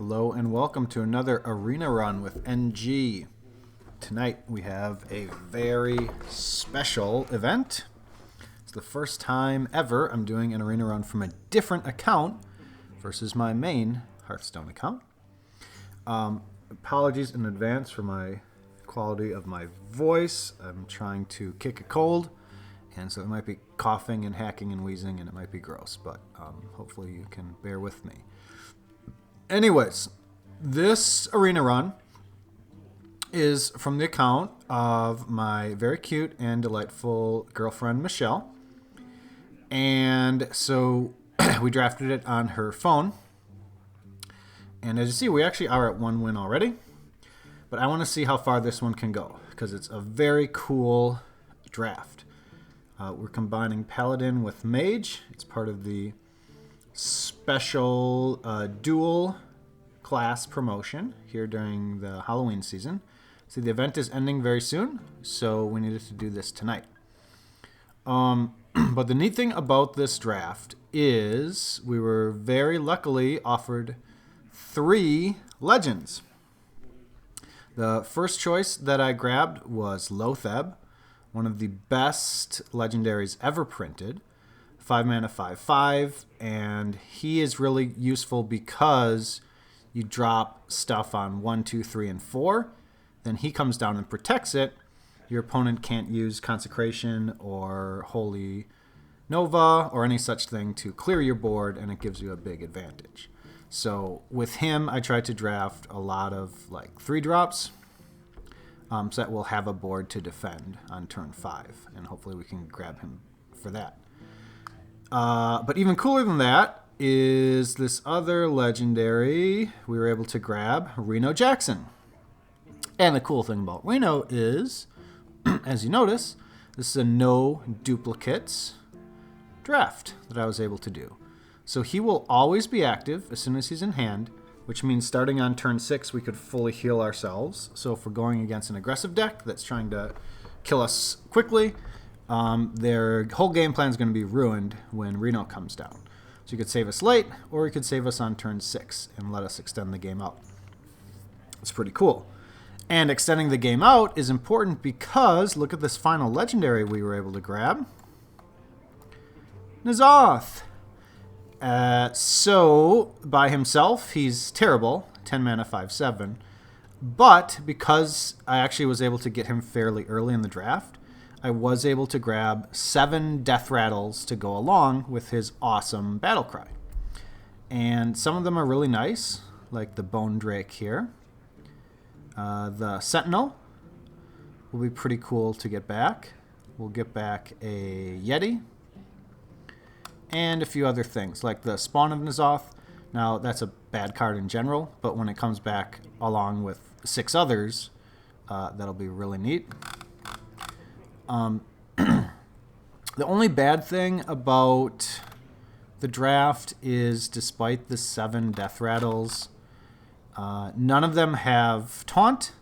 Hello and welcome to another arena run with NG. Tonight we have a very special event. It's the first time ever I'm doing an arena run from a different account versus my main Hearthstone account. Apologies in advance for my quality of my voice. I'm trying to kick a cold, and so it might be coughing and hacking and wheezing, and it might be gross, but hopefully you can bear with me. Anyways, this arena run is from the account of my very cute and delightful girlfriend, Michelle. And so we drafted it on her phone. And as you see, we actually are at 1 win already. But I want to see how far this one can go, because it's a very cool draft. We're combining Paladin with Mage. It's part of the special dual class promotion here during the Halloween season. See, the event is ending very soon, so we needed to do this tonight. But the neat thing about this draft is we were very luckily offered 3 legends. The first choice that I grabbed was Lotheb, one of the best legendaries ever printed. 5 mana, 5/5, and he is really useful because you drop stuff on 1, 2, 3, and 4. Then he comes down and protects it. Your opponent can't use Consecration or Holy Nova or any such thing to clear your board, and it gives you a big advantage. So with him, I tried to draft a lot of like 3-drops, so that we'll have a board to defend on turn 5, and hopefully we can grab him for that. But even cooler than that is this other legendary we were able to grab, Reno Jackson. And the cool thing about Reno is, as you notice, this is a no duplicates draft that I was able to do. So he will always be active as soon as he's in hand, which means starting on turn 6 we could fully heal ourselves. So if we're going against an aggressive deck that's trying to kill us quickly, their whole game plan is going to be ruined when Reno comes down. So you could save us late, or you could save us on turn 6 and let us extend the game out. It's pretty cool. And extending the game out is important because look at this final legendary we were able to grab. N'Zoth. So by himself, he's terrible, 10 mana, 5/7. But because I actually was able to get him fairly early in the draft, I was able to grab 7 death rattles to go along with his awesome battle cry. And some of them are really nice, like the Bone Drake here. The Sentinel will be pretty cool to get back. We'll get back a Yeti. And a few other things, like the Spawn of N'Zoth. Now, that's a bad card in general, but when it comes back along with 6 others, that'll be really neat. The only bad thing about the draft is despite the 7 death rattles, none of them have taunt,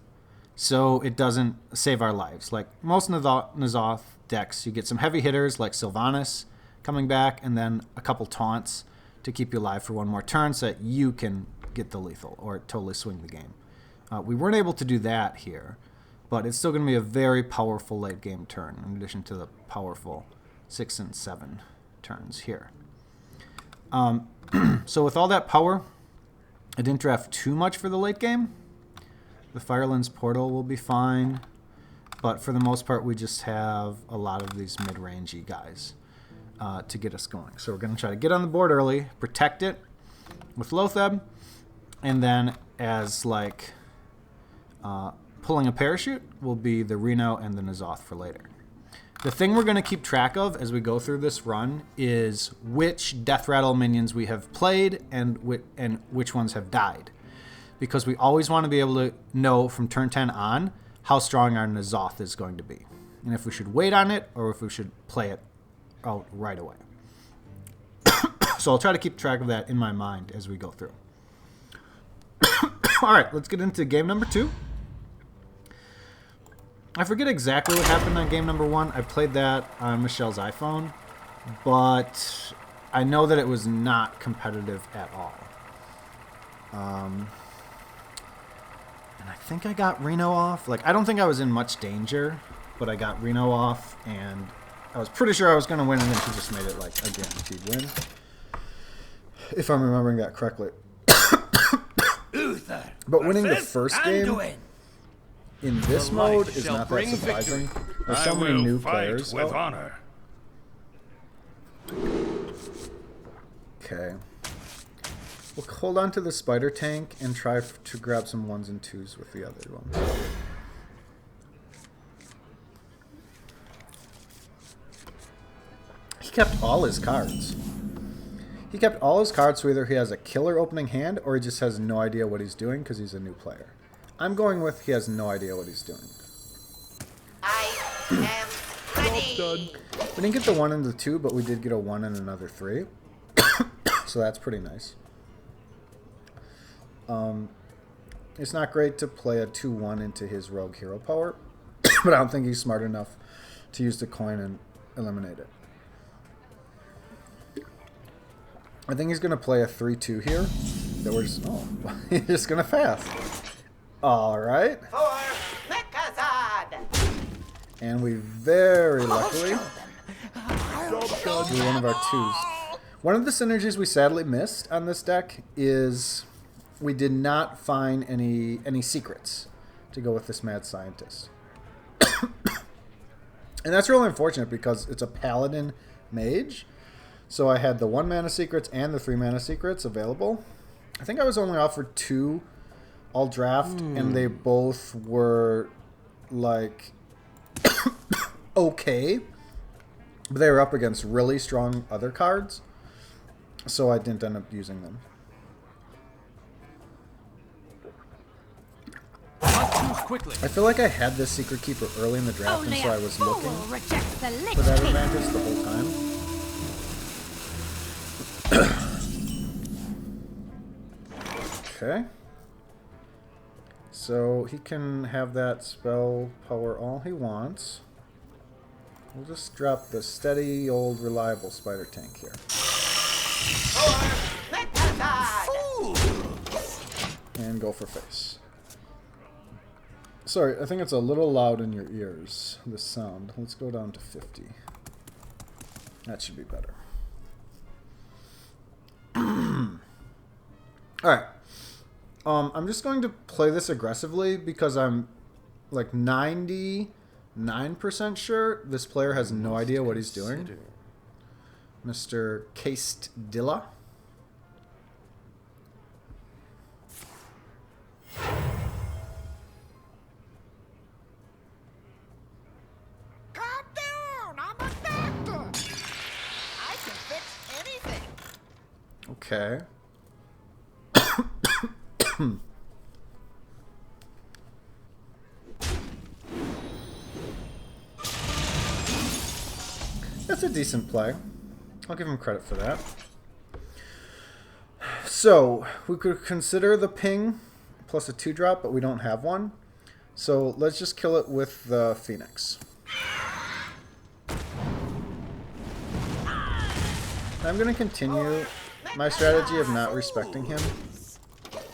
so it doesn't save our lives. Like most N'Zoth decks, you get some heavy hitters like Sylvanas coming back, and then a couple taunts to keep you alive for 1 more turn so that you can get the lethal or totally swing the game. We weren't able to do that here, but it's still going to be a very powerful late game turn in addition to the powerful 6 and 7 turns here. So with all that power, I didn't draft too much for the late game. The Firelands Portal will be fine, but for the most part we just have a lot of these mid-rangey guys to get us going. So we're going to try to get on the board early, protect it with Lotheb, and then as like pulling a parachute will be the Reno and the N'Zoth for later. The thing we're going to keep track of as we go through this run is which Death Rattle minions we have played and which ones have died. Because we always want to be able to know from turn 10 on how strong our N'Zoth is going to be. And if we should wait on it or if we should play it out right away. So I'll try to keep track of that in my mind as we go through. All right, let's get into game number 2. I forget exactly what happened on game number 1. I played that on Michelle's iPhone, but I know that it was not competitive at all. And I think I got Reno off. Like, I don't think I was in much danger, but I got Reno off, and I was pretty sure I was going to win, and then she just made it, like, a guaranteed win. If I'm remembering that correctly. But winning the first game in this mode is not that surprising. There's so many new players. With honor. Okay. We'll hold on to the spider tank and try to grab some 1s and 2s with the other ones. He kept all his cards. He kept all his cards, so either he has a killer opening hand or he just has no idea what he's doing because he's a new player. I'm going with he has no idea what he's doing. I am ready. We didn't get the 1 and the 2, but we did get a 1 and another 3. So that's pretty nice. It's not great to play a 2-1 into his rogue hero power, but I don't think he's smart enough to use the coin and eliminate it. I think he's going to play a 3-2 here. That we're just, oh, he's just going to fast. All right. For Mechazard. And we very luckily drew one of our 2s. One of the synergies we sadly missed on this deck is we did not find any secrets to go with this mad scientist. And that's really unfortunate because it's a Paladin Mage. So I had the 1 mana secrets and the 3 mana secrets available. I think I was only offered 2 all draft, and they both were like okay, but they were up against really strong other cards, so I didn't end up using them. I feel like I had this Secret Keeper early in the draft, and so I was looking for that advantage the whole time. Okay. So he can have that spell power all he wants. We'll just drop the steady, old, reliable spider tank here. And go for face. Sorry, I think it's a little loud in your ears, this sound. Let's go down to 50. That should be better. Alright. I'm just going to play this aggressively because I'm like 99% sure this player has no idea what he's doing. Mr. Cased Dilla. Calm down. I'm a doctor. I can fix anything. Okay. That's a decent play. I'll give him credit for that. So, we could consider the ping plus a 2-drop, but we don't have one. So, let's just kill it with the Phoenix. I'm going to continue my strategy of not respecting him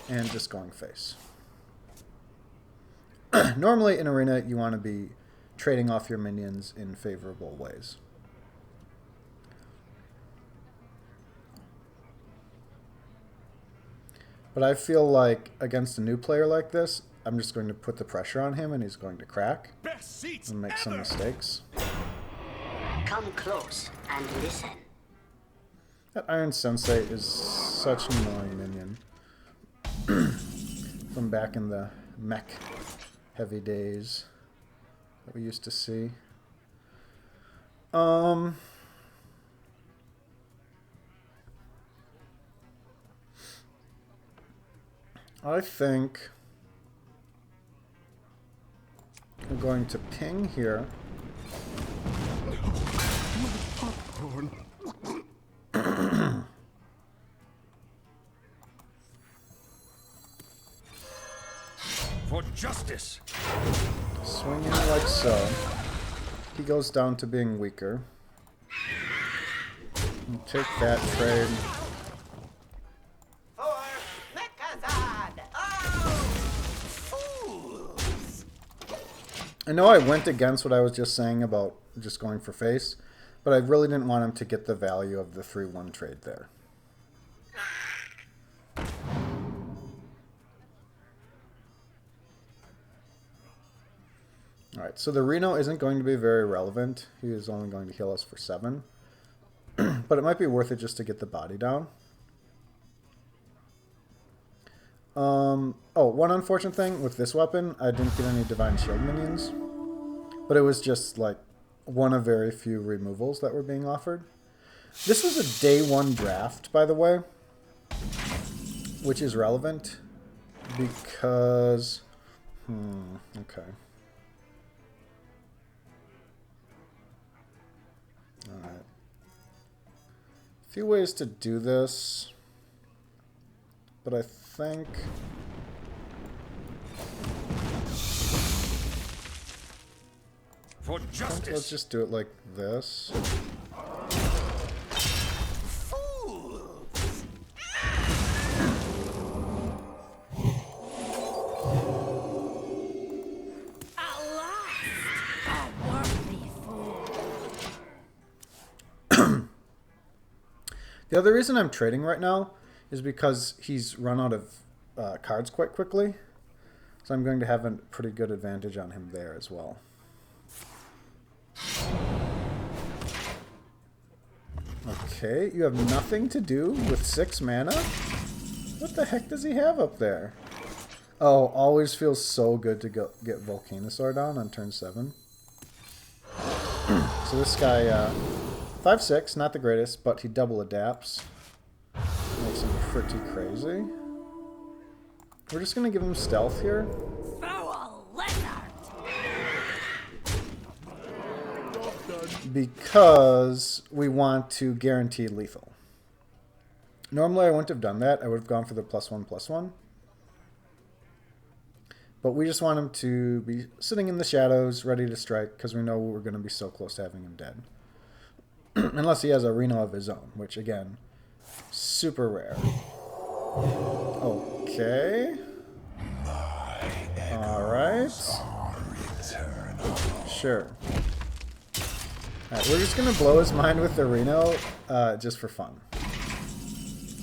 and just going face. Normally in Arena, you want to be trading off your minions in favorable ways. But I feel like against a new player like this, I'm just going to put the pressure on him and he's going to crack and make some mistakes. Come close and listen. That Iron Sensei is such an annoying minion. From back in the mech heavy days that we used to see. I think we're going to ping here. For justice. Swing in like so. He goes down to being weaker. And take that trade. For Mechazard. I know I went against what I was just saying about just going for face, but I really didn't want him to get the value of the 3-1 trade there. Alright, so the Reno isn't going to be very relevant. He is only going to heal us for 7. But it might be worth it just to get the body down. Oh, one unfortunate thing with this weapon, I didn't get any Divine Shield minions. But it was just like one of very few removals that were being offered. This was a day 1 draft, by the way, which is relevant because... okay. Alright. A few ways to do this, but I think... For justice. Let's just do it like this. Fools! At last, a worthy fool. The other reason I'm trading right now is because he's run out of cards quite quickly. So I'm going to have a pretty good advantage on him there as well. Okay, you have nothing to do with 6 mana? What the heck does he have up there? Oh, always feels so good to go get Volcanosaur down on turn 7. So this guy, 5/6, not the greatest, but he double adapts. Makes him pretty crazy. We're just going to give him stealth here. Foul lizard. Because we want to guarantee lethal. Normally I wouldn't have done that. I would have gone for the +1/+1. But we just want him to be sitting in the shadows, ready to strike, because we know we're going to be so close to having him dead. Unless he has a Reno of his own, which, again, super rare. Okay. Alright. Sure. Alright, we're just going to blow his mind with the Reno, just for fun.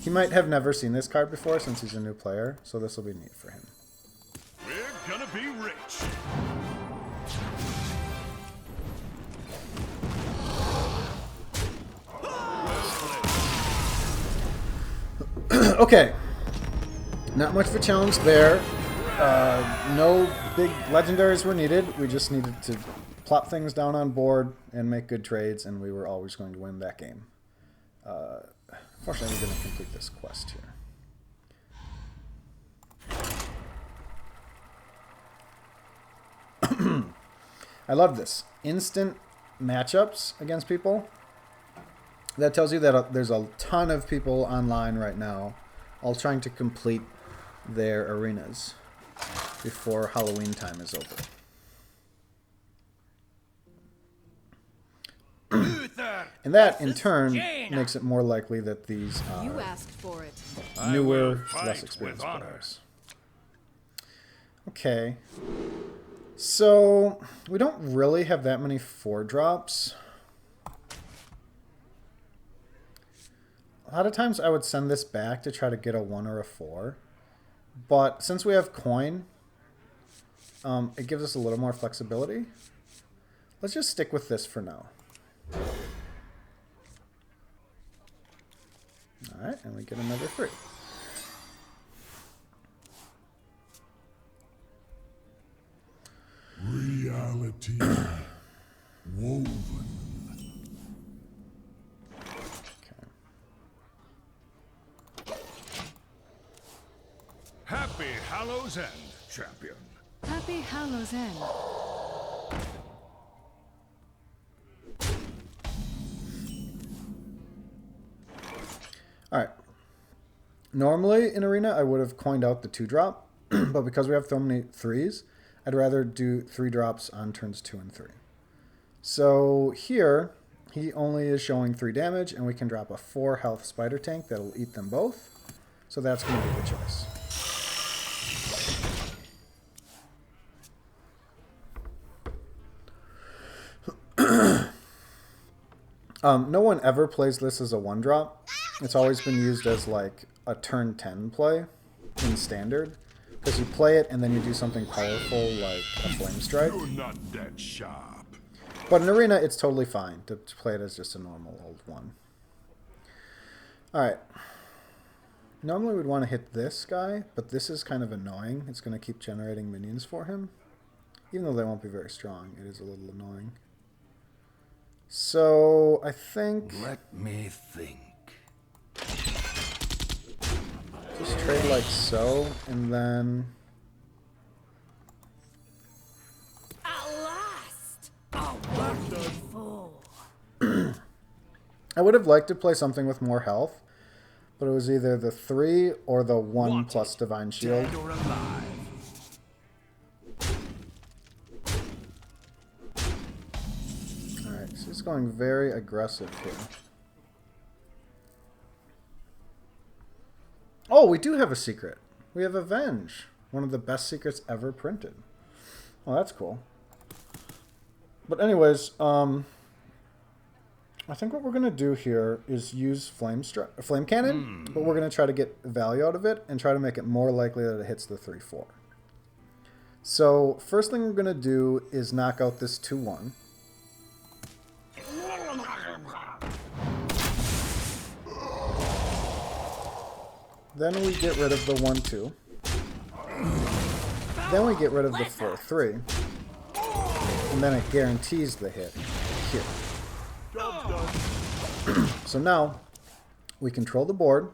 He might have never seen this card before since he's a new player, so this will be neat for him. We're gonna be rich. Okay. Not much of a challenge there. No big legendaries were needed. We just needed to plop things down on board and make good trades, and we were always going to win that game. Fortunately, we didn't complete this quest here. I love this. Instant matchups against people. That tells you that there's a ton of people online right now all trying to complete their arenas before Halloween time is over. And that, in turn, makes it more likely that these You are asked for it. newer, fight less experienced with honor. players. Okay. So, we don't really have that many 4-drops. A lot of times I would send this back to try to get a 1 or a 4. But since we have coin, it gives us a little more flexibility. Let's just stick with this for now. Alright, and we get another 3. Reality woven. Okay. Happy Hallows End, champion. Happy Hallows End. Alright. Normally in Arena I would have coined out the 2-drop, but because we have so many 3s, I'd rather do 3 drops on turns 2 and 3. So here, he only is showing 3 damage, and we can drop a 4 health spider tank that'll eat them both. So that's going to be the choice. No one ever plays this as a 1-drop. It's always been used as like a turn 10 play in Standard. Because you play it and then you do something powerful like a Flame Strike. You're not that sharp. But in Arena, it's totally fine to play it as just a normal old one. Alright. Normally we'd want to hit this guy, but this is kind of annoying. It's going to keep generating minions for him. Even though they won't be very strong, it is a little annoying. So, I think... Let me think. Just trade like so, and then... At last! A worthy fool. I would have liked to play something with more health, but it was either the 3 or the 1 plus Divine Shield. Dead or alive. Alright, so he's going very aggressive here. Oh, we do have a secret. We have Avenge. One of the best secrets ever printed. Oh, that's cool. But anyways, I think what we're going to do here is use Flame Cannon, but we're going to try to get value out of it and try to make it more likely that it hits the 3-4. So, first thing we're going to do is knock out this 2-1. Then we get rid of the 1-2. Then we get rid of the 4-3. And then it guarantees the hit here. So now, we control the board.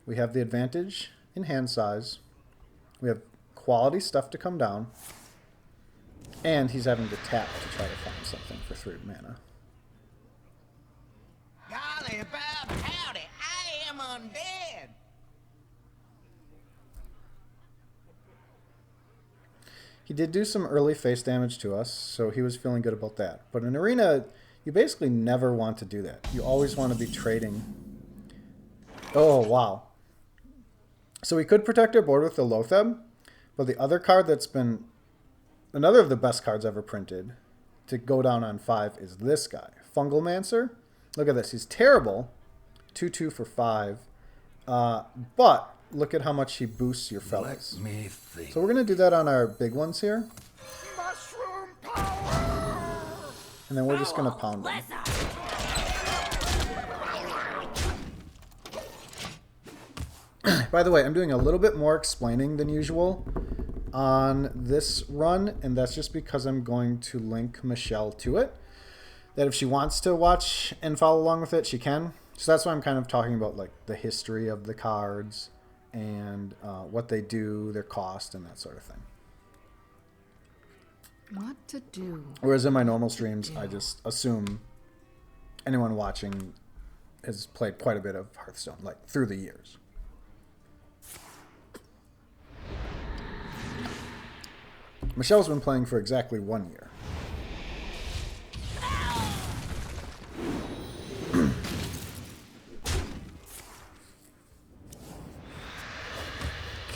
We have the advantage in hand size. We have quality stuff to come down. And he's having to tap to try to find something for 3 mana. Golly, Bob, howdy, I am undead. He did do some early face damage to us, so he was feeling good about that. But in Arena, you basically never want to do that. You always want to be trading. Oh, wow. So we could protect our board with the Lotheb, but the other card that's been another of the best cards ever printed to go down on 5 is this guy, Fungalmancer. Look at this. He's terrible. 2/2 for 5. But look at how much he boosts your fellas. Let me think. So we're going to do that on our big ones here. Mushroom power! And then we're just going to pound them. By the way, I'm doing a little bit more explaining than usual on this run, and that's just because I'm going to link Michelle to it. That if she wants to watch and follow along with it, she can. So that's why I'm kind of talking about like the history of the cards and what they do, their cost, and that sort of thing. What to do? Whereas in my normal streams, I just assume anyone watching has played quite a bit of Hearthstone, like through the years. Michelle's been playing for exactly 1 year.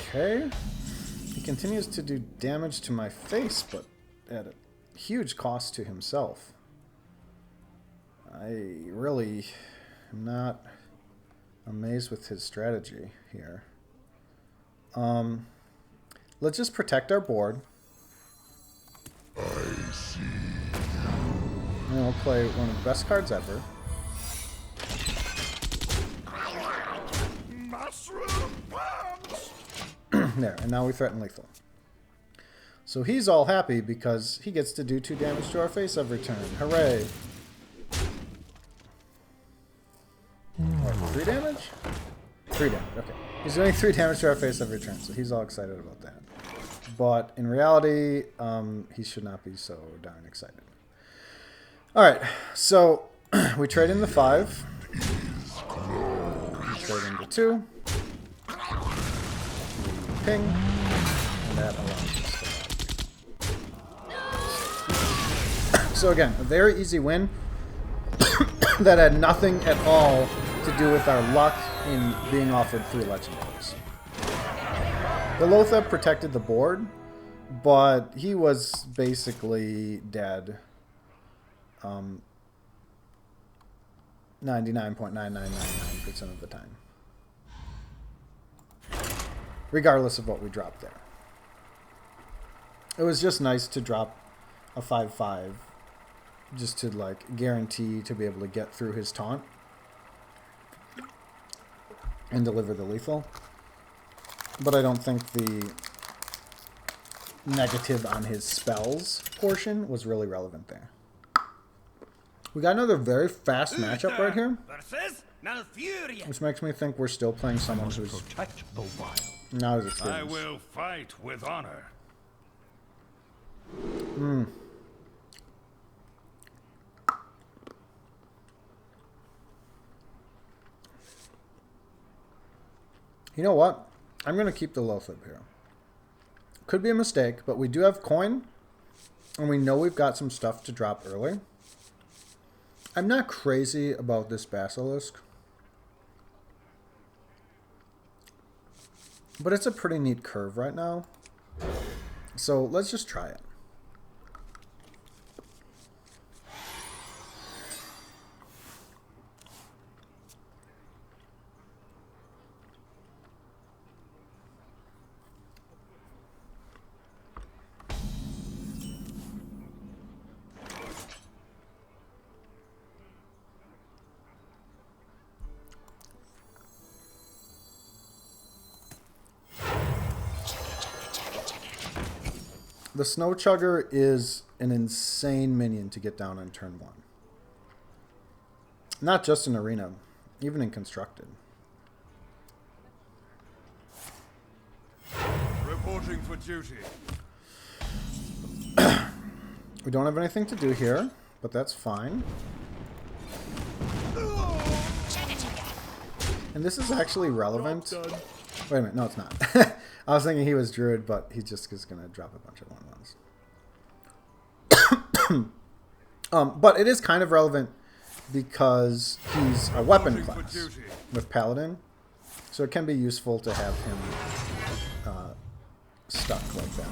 Okay. He continues to do damage to my face, but at a huge cost to himself. I really am not amazed with his strategy here. Let's just protect our board. I see. And we'll play one of the best cards ever. Mushroom punch. There, and now we threaten lethal. So he's all happy because he gets to do 2 damage to our face every turn. Hooray! Or 3 damage? 3 damage, okay. He's doing 3 damage to our face every turn, so he's all excited about that. But in reality, he should not be so darn excited. Alright, so we trade in the 5. We trade in the 2. Ping. And that allows us to have. So again, a very easy win that had nothing at all to do with our luck in being offered 3 Legendaries. The Lotheb protected the board, but he was basically dead 99.9999% of the time. Regardless of what we drop there. It was just nice to drop a 5/5 just to like guarantee to be able to get through his taunt and deliver the lethal. But I don't think the negative on his spells portion was really relevant there. We got another very fast matchup right here, which makes me think we're still playing someone who's not as experienced. I will fight with honor. You know what? I'm going to keep the Loatheb here. Could be a mistake, but we do have coin, and we know we've got some stuff to drop early. I'm not crazy about this Basilisk, but it's a pretty neat curve right now. So let's just try it. The Snow Chugger is an insane minion to get down on turn 1. Not just in Arena, even in Constructed. Reporting for duty. We don't have anything to do here, but that's fine. And this is actually relevant. Wait a minute, no it's not. I was thinking he was Druid, but he just is going to drop a bunch of 1/1s. But it is kind of relevant because he's a weapon class with Paladin. So it can be useful to have him stuck like that.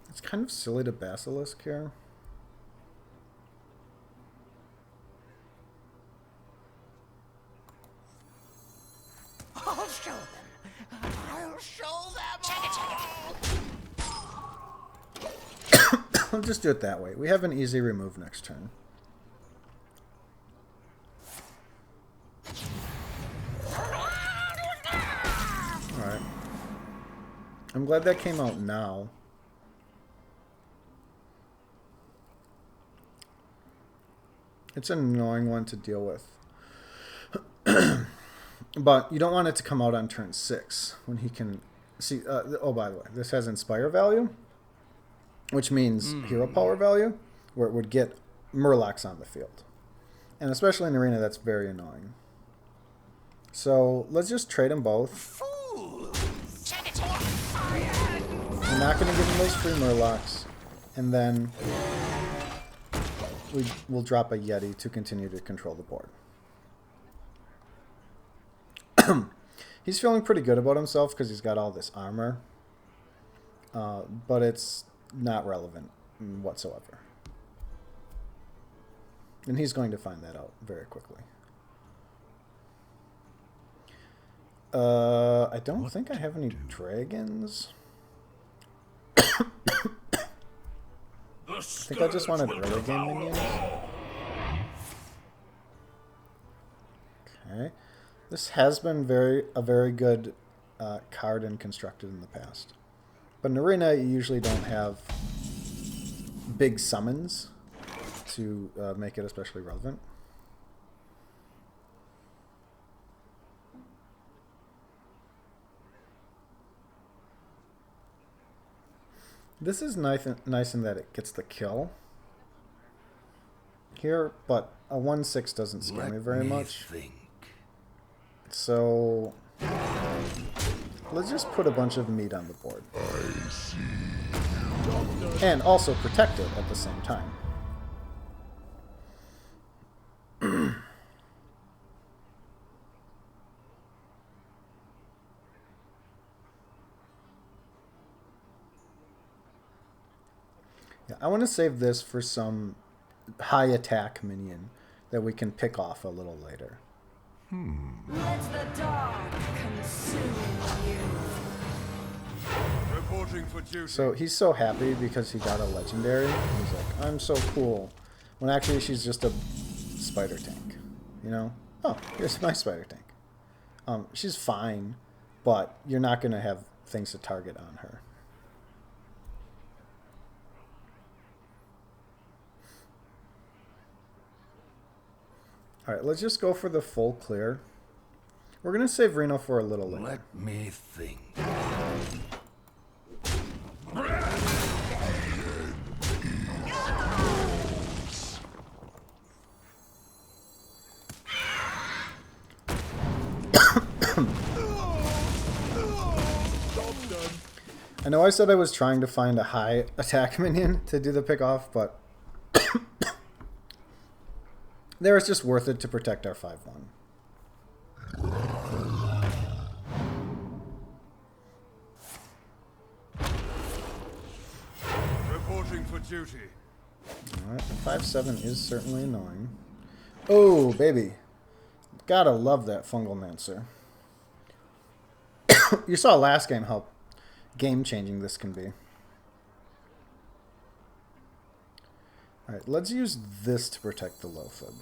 It's kind of silly to Basilisk here. I'll show them. I'll show them all. We'll just do it that way. We have an easy remove next turn. Alright. I'm glad that came out now. It's an annoying one to deal with. But you don't want it to come out on turn 6 when he can see. Oh, by the way, this has Inspire value, which means hero power value, where it would get Murlocs on the field. And especially in Arena, that's very annoying. So let's just trade them both. We're not going to give him those free Murlocs. And then we'll drop a Yeti to continue to control the board. He's feeling pretty good about himself because he's got all this armor. But it's not relevant whatsoever. And he's going to find that out very quickly. I don't think I have any dragons. I think I just wanted early game minions. Okay. This has been a very good card in Constructed in the past. But in Arena, you usually don't have big summons to make it especially relevant. This is nice in that it gets the kill here, but a 1/6 doesn't scare me very much. So let's just put a bunch of meat on the board. And also protect it at the same time. I want to save this for some high attack minion that we can pick off a little later. Let the dark consume you. Reporting for duty. So he's so happy because he got a legendary. He's like, I'm so cool. When actually she's just a spider tank. You know? Oh, here's my spider tank. She's fine, but you're not going to have things to target on her. Alright, let's just go for the full clear. We're going to save Reno for a little later. Let me think. I know I said I was trying to find a high attack minion to do the pick off, but there it's just worth it to protect our 5-1. Reporting for duty. Alright, 5-7 is certainly annoying. Oh, baby. Gotta love that Fungal Mancer. You saw last game how game-changing this can be. Alright, let's use this to protect the Loatheb.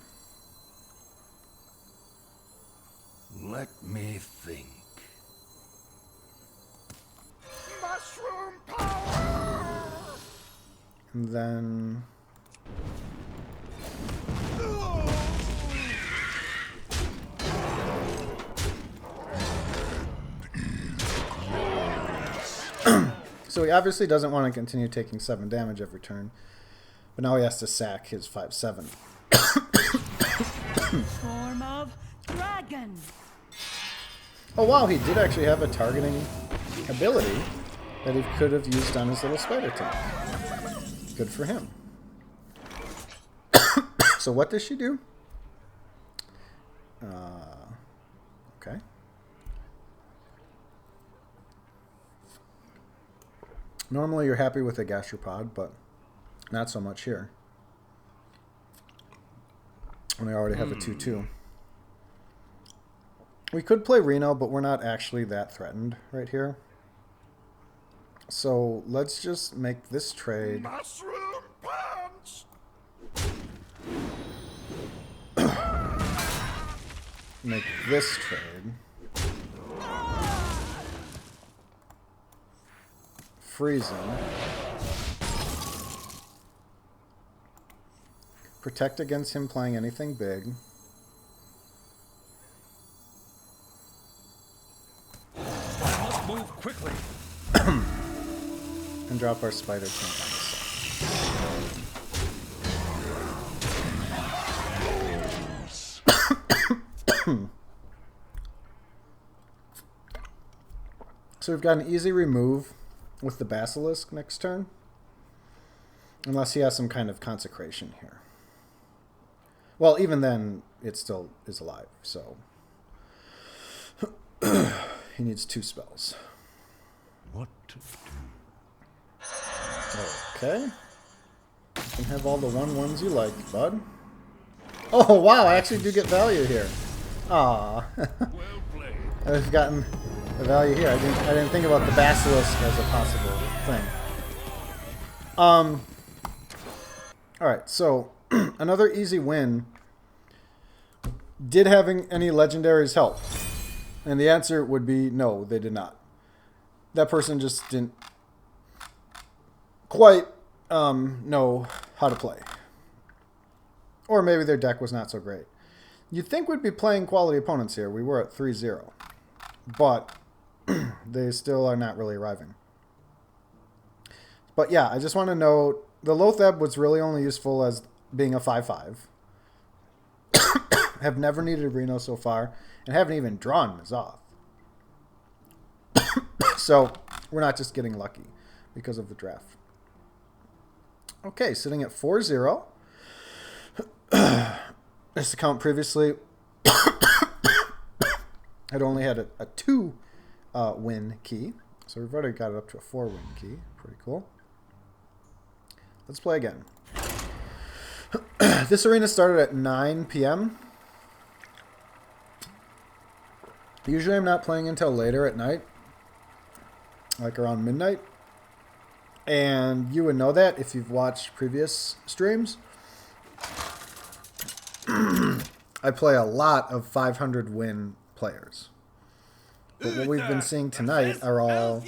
Let me think. Mushroom power! And then... So he obviously doesn't want to continue taking 7 damage every turn. But now he has to sack his 5-7. Form of dragon. Oh wow, he did actually have a targeting ability that he could have used on his little spider tank. Good for him. So what does she do? Okay. Normally you're happy with a gastropod, but not so much here. And we already have a 2-2. We could play Reno, but we're not actually that threatened right here. So let's just make this trade. Mushroom punch! Make this trade. Freeze him. Protect against him playing anything big. I must move quickly. And drop our spider tank on this side. So we've got an easy remove with the Basilisk next turn. Unless he has some kind of consecration here. Well, even then, it still is alive, so... he needs 2 spells. What to do? Okay. You can have all the 1/1s you like, bud. Oh, wow, I actually do get value here. Aw. Well played. I've gotten the value here. I didn't think about the Basilisk as a possible thing. Alright, so another easy win. Did having any legendaries help? And the answer would be no, they did not. That person just didn't quite know how to play. Or maybe their deck was not so great. You'd think we'd be playing quality opponents here. We were at 3-0. But they still are not really arriving. But yeah, I just want to note the Loatheb was really only useful as being a 5-5. Have never needed Reno so far, and haven't even drawn Mazoth. So we're not just getting lucky because of the draft. Okay, sitting at 4-0. This account previously had only had a 2 win key. So we've already got it up to a 4 win key. Pretty cool. let's play again. This arena started at 9 p.m. Usually I'm not playing until later at night, like around midnight. And you would know that if you've watched previous streams. I play a lot of 500 win players. But what we've been seeing tonight are all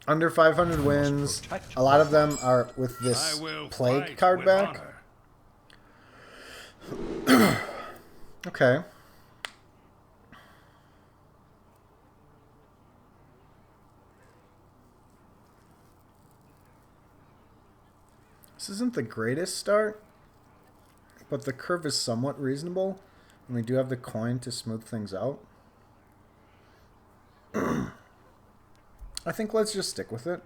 under 500 wins. A lot of them are with this plague card back. Okay. This isn't the greatest start, but the curve is somewhat reasonable, and we do have the coin to smooth things out. I think let's just stick with it.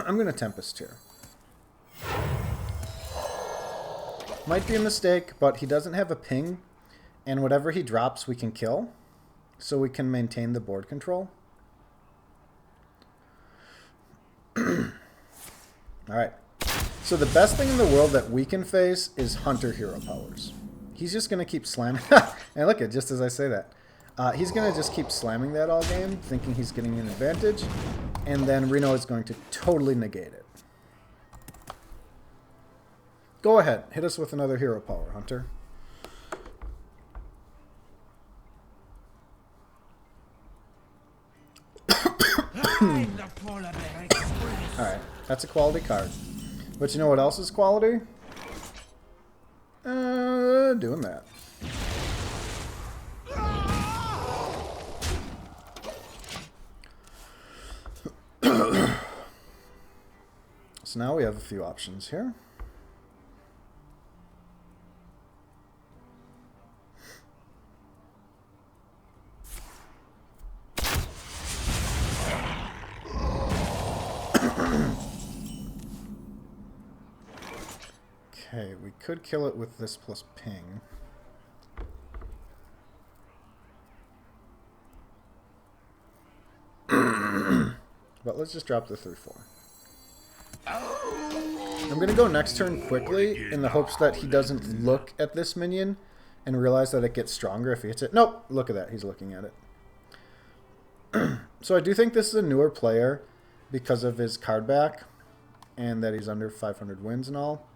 I'm going to Tempest here. Might be a mistake, but he doesn't have a ping, and whatever he drops we can kill, so we can maintain the board control. Alright. So the best thing in the world that we can face is Hunter hero powers. He's just going to keep slamming. And look at just as I say that. He's going to just keep slamming that all game, thinking he's getting an advantage. And then Reno is going to totally negate it. Go ahead. Hit us with another hero power, Hunter. Alright. That's a quality card. But you know what else is quality? Doing that. So now we have a few options here. Okay, we could kill it with this plus ping. But let's just drop the 3/4. I'm going to go next turn quickly in the hopes that he doesn't look at this minion and realize that it gets stronger if he hits it. Nope, look at that. He's looking at it. So I do think this is a newer player because of his card back and that he's under 500 wins and all.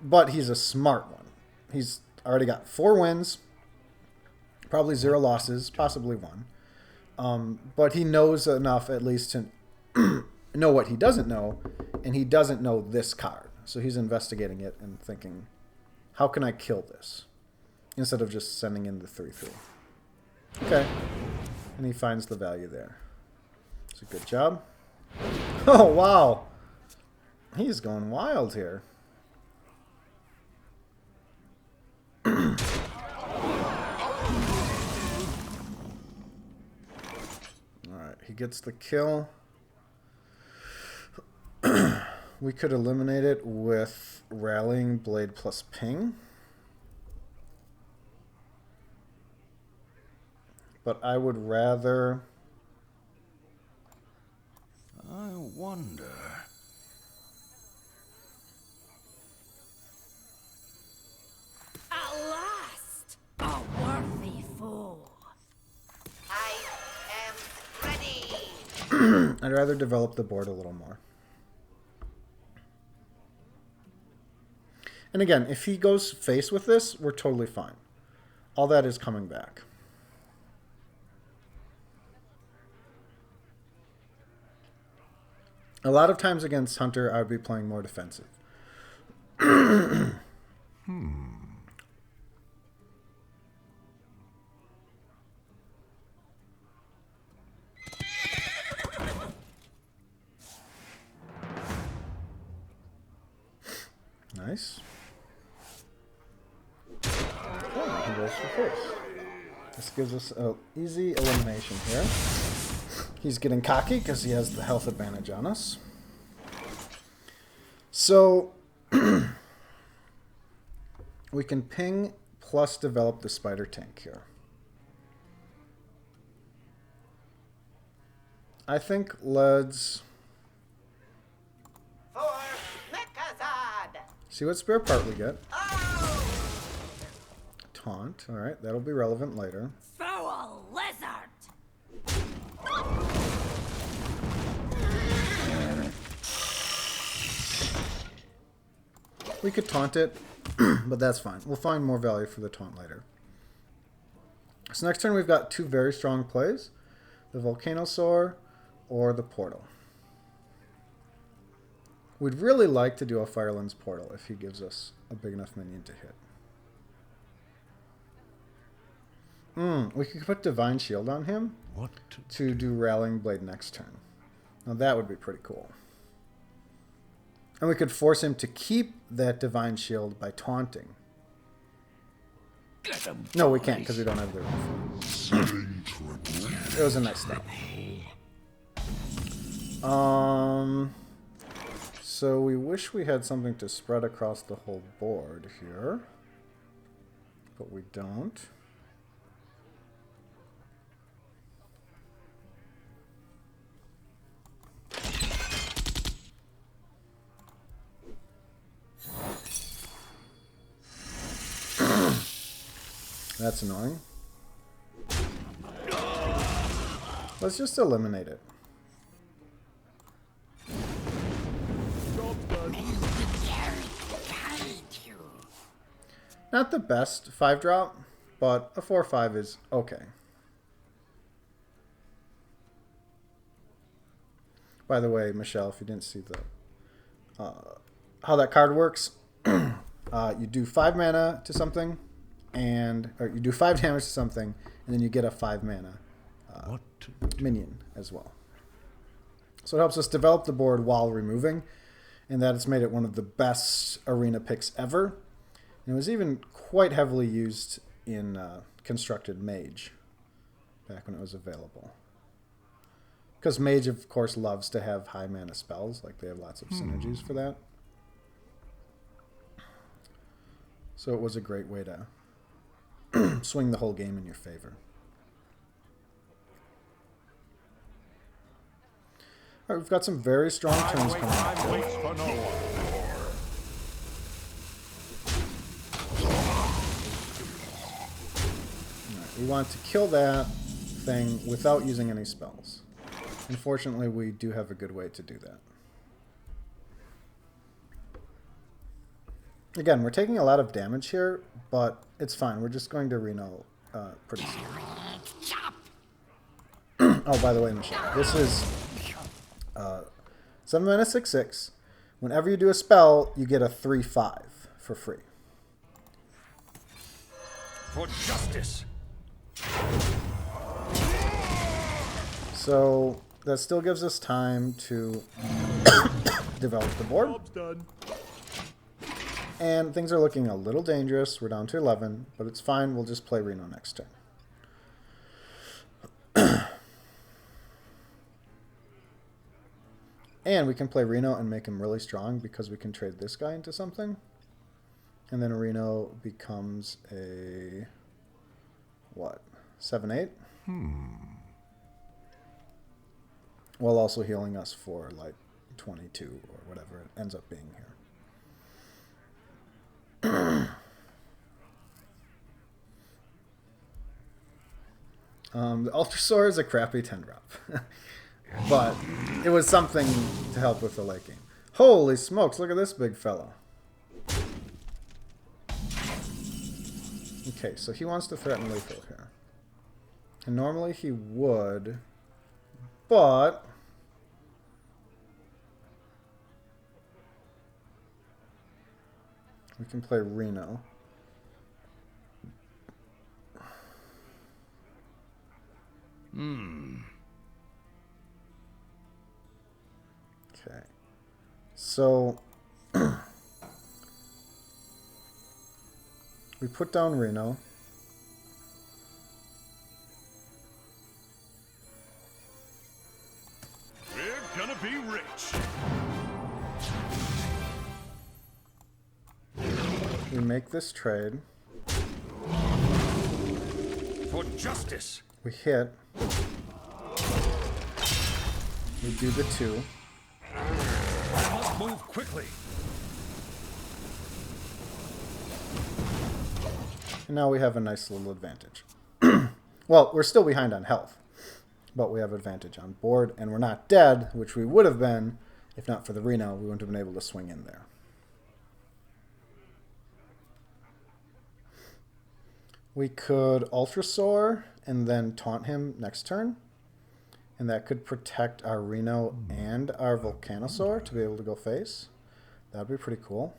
But he's a smart one. He's already got 4 wins, probably 0 losses, possibly 1. But he knows enough at least to know what he doesn't know, and he doesn't know this card. So he's investigating it and thinking, how can I kill this? Instead of just sending in the 3/3. Okay. And he finds the value there. It's a good job. Oh, wow. He's going wild here. Alright, he gets the kill. We could eliminate it with Rallying Blade plus Ping. But I would rather... I wonder... At last, a worthy foe. I am ready. I'd rather develop the board a little more. And again, if he goes face with this, we're totally fine. All that is coming back. A lot of times against Hunter, I would be playing more defensive. Nice. Oh, he goes for face. This gives us an easy elimination here. He's getting cocky because he has the health advantage on us. So we can ping plus develop the spider tank here. I think let's see what spirit part we get. Taunt. All right, that'll be relevant later. Throw a lizard! We could taunt it, but that's fine. We'll find more value for the taunt later. So next turn we've got two very strong plays. The Volcanosaur or the Portal. We'd really like to do a Firelens Portal if he gives us a big enough minion to hit. We could put Divine Shield on him to do Rallying Blade next turn. Now that would be pretty cool. And we could force him to keep that Divine Shield by taunting. No, we can't because we don't have the roof. It was a nice step. So we wish we had something to spread across the whole board here. But we don't. That's annoying. Let's just eliminate it. Not the best 5-drop, but a 4/5 is okay. By the way, Michelle, if you didn't see the how that card works, you do 5 mana to something, or you do 5 damage to something, and then you get a 5 mana minion as well. So it helps us develop the board while removing, and that has made it one of the best arena picks ever. And it was even quite heavily used in constructed Mage back when it was available. Because Mage, of course, loves to have high mana spells. Like, they have lots of synergies for that. So it was a great way to swing the whole game in your favor. All right, we've got some very strong turns coming up. We want to kill that thing without using any spells. Unfortunately, we do have a good way to do that. Again, we're taking a lot of damage here, but it's fine. We're just going to Reno pretty soon. Oh, by the way, Michelle, this is 7 mana 6/6. Whenever you do a spell, you get a 3/5 for free. For justice. So that still gives us time to develop the board. Job's done. And things are looking a little dangerous. We're down to 11, but it's fine. We'll just play Reno next turn. And we can play Reno and make him really strong because we can trade this guy into something. And then Reno becomes a... what? 7/8? While also healing us for like 22 or whatever it ends up being here. The Ultrasaur is a crappy 10-drop. But it was something to help with the late game. Holy smokes, look at this big fella. Okay, so he wants to threaten lethal here. And normally he would, but... we can play Reno. Okay. So we put down Reno. We make this trade. For justice. We hit. We do the 2. I must move quickly. And now we have a nice little advantage. Well, we're still behind on health, but we have advantage on board, and we're not dead, which we would have been if not for the Reno. We wouldn't have been able to swing in there. We could Ultra Soar and then taunt him next turn, and that could protect our Reno and our Volcanosaur to be able to go face. That would be pretty cool.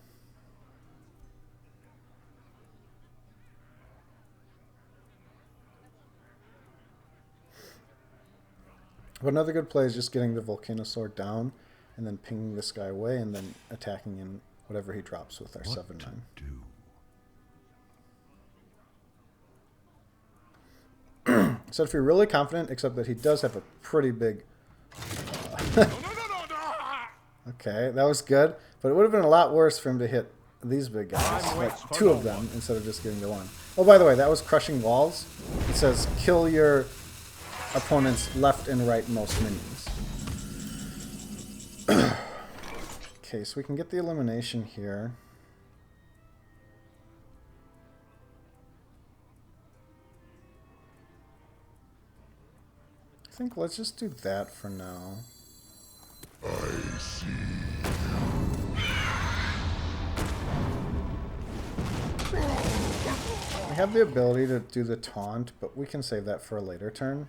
But another good play is just getting the Volcanosaur down and then pinging this guy away and then attacking in whatever he drops with our 7-9. So if you're really confident, except that he does have a pretty big... Okay, that was good. But it would have been a lot worse for him to hit these big guys, like 2 of them, instead of just getting the 1. Oh, by the way, that was crushing walls. It says kill your opponent's left and right most minions. Okay, so we can get the elimination here. I think let's just do that for now. I see. We have the ability to do the taunt, but we can save that for a later turn.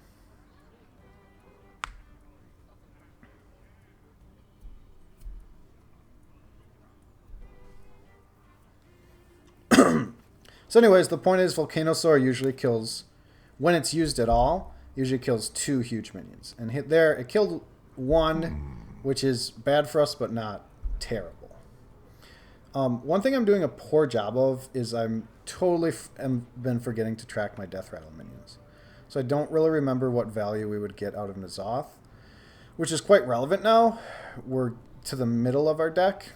So anyways, the point is Volcanosaur usually kills, when it's used at all, usually kills 2 huge minions. And hit there, it killed 1, which is bad for us, but not terrible. One thing I'm doing a poor job of is I'm totally been forgetting to track my Death Rattle minions. So I don't really remember what value we would get out of N'Zoth, which is quite relevant now. We're to the middle of our deck,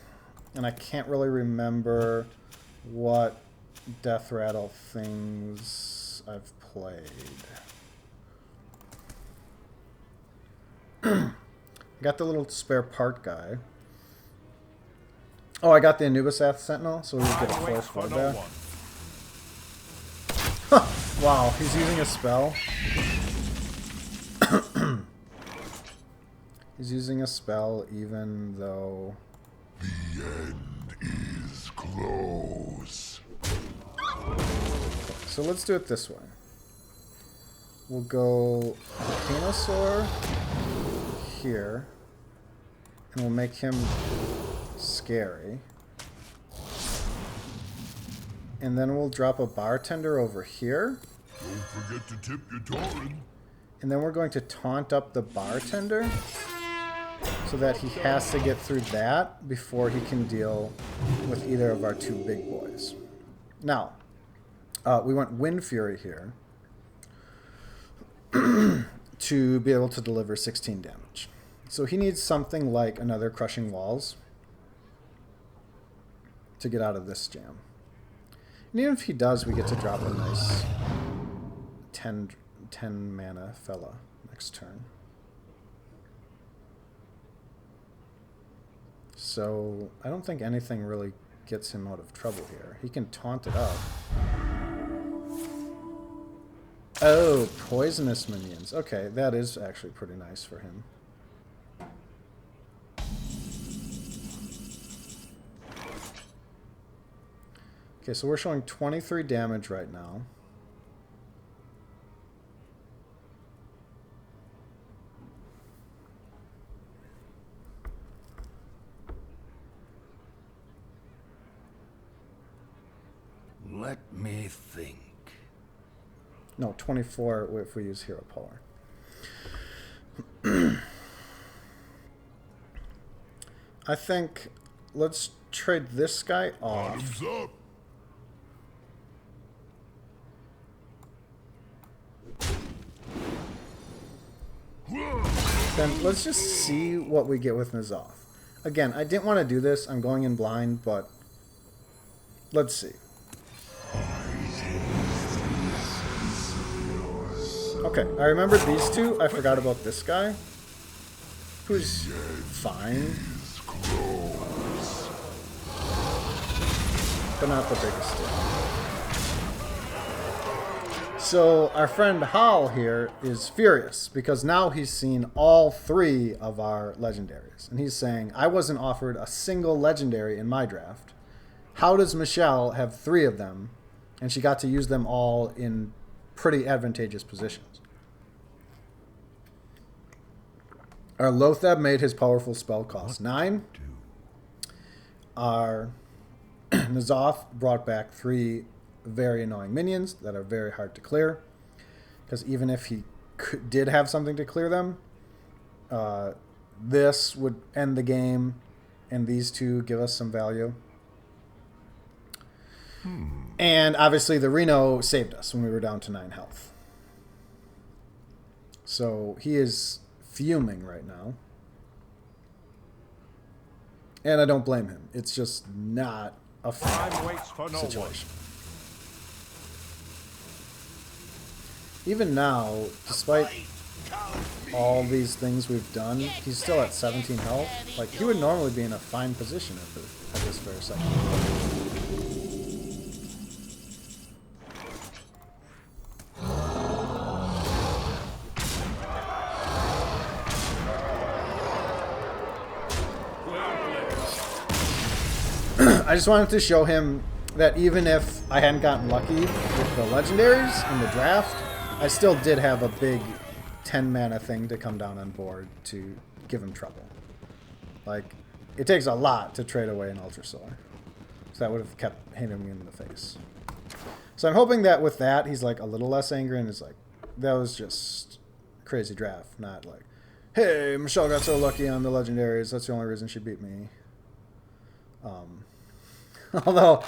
and I can't really remember what Death Rattle things I've played. Got the little spare part guy. Oh, I got the Anubisath Sentinel, so we would get a force flow back. Wow, he's using a spell. He's using a spell even though... The end is close. So let's do it this way. We'll go Volcanosaur here, and we'll make him scary. And then we'll drop a Bartender over here. Don't forget to tip your Tauren. And then we're going to taunt up the Bartender so that he has to get through that before he can deal with either of our 2 big boys. Now, we want Wind Fury here to be able to deliver 16 damage. So he needs something like another Crushing Walls to get out of this jam. And even if he does, we get to drop a nice 10 mana fella next turn. So I don't think anything really gets him out of trouble here. He can taunt it up. Oh, poisonous minions. Okay, that is actually pretty nice for him. Okay, so we're showing 23 damage right now. Let me think. No, 24 if we use Hero Power. I think let's trade this guy off. Bottoms up. Then let's just see what we get with N'Zoth. Again, I didn't want to do this. I'm going in blind, but let's see. Okay, I remembered these two. I forgot about this guy, who's fine, but not the biggest deal. So our friend Hal here is furious because now he's seen all 3 of our legendaries. And he's saying, I wasn't offered a single legendary in my draft. How does Michelle have 3 of them? And she got to use them all in pretty advantageous positions. Our Lothab made his powerful spell cost 9. Our N'Zoth brought back 3 very annoying minions that are very hard to clear, because even if he did have something to clear them, this would end the game, and these 2 give us some value. And obviously the Reno saved us when we were down to 9 health. So he is fuming right now, and I don't blame him. It's just not a fair situation. Even now, despite all these things we've done, he's still at 17 health. Like, he would normally be in a fine position at this very second. I just wanted to show him that even if I hadn't gotten lucky with the legendaries in the draft, I still did have a big 10 mana thing to come down on board to give him trouble. Like, it takes a lot to trade away an Ultra Solar. So that would have kept hitting me in the face. So I'm hoping that with that, he's like a little less angry and is like, that was just a crazy draft. Not like, hey, Michelle got so lucky on the legendaries. That's the only reason she beat me. Although,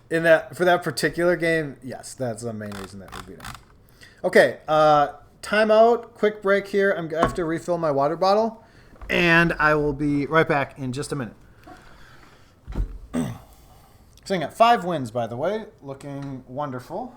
for that particular game, yes, that's the main reason that we beat him. Okay, timeout, quick break here. I have to refill my water bottle, and I will be right back in just a minute. Sitting at 5 wins, by the way, looking wonderful.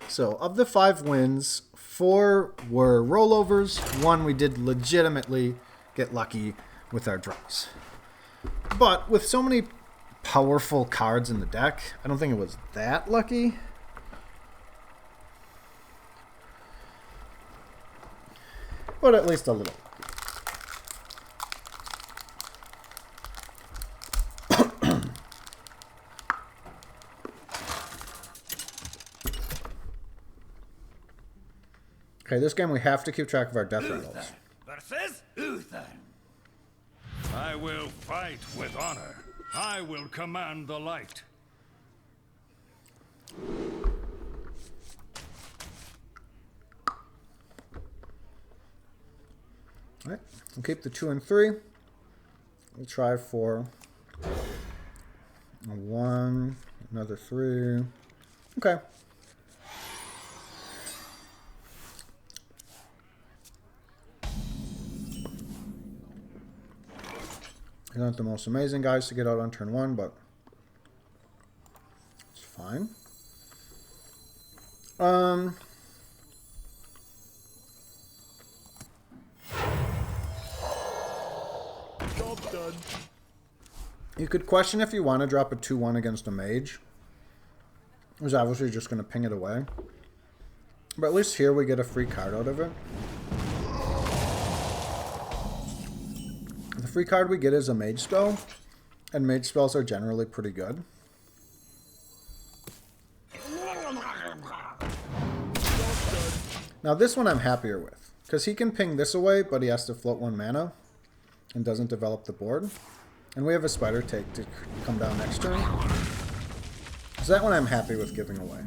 So, of the 5 wins, 4 were rollovers. 1 we did legitimately get lucky with our draws. But with so many powerful cards in the deck, I don't think it was that lucky. But at least a little. Okay, this game we have to keep track of our death rattles. Versus Uther. I will fight with honor. I will command the light. Alright, we'll keep the 2 and 3. We'll try for a 1, another 3. Okay. They're not the most amazing guys to get out on turn 1, but it's fine. Job done. You could question if you want to drop a 2-1 against a mage. He's obviously just going to ping it away. But at least here we get a free card out of it. The free card we get is a mage spell. And mage spells are generally pretty good. Now this one I'm happier with. Because he can ping this away, but he has to float 1 mana. And doesn't develop the board. And we have a spider take to come down next turn. So that one I'm happy with giving away.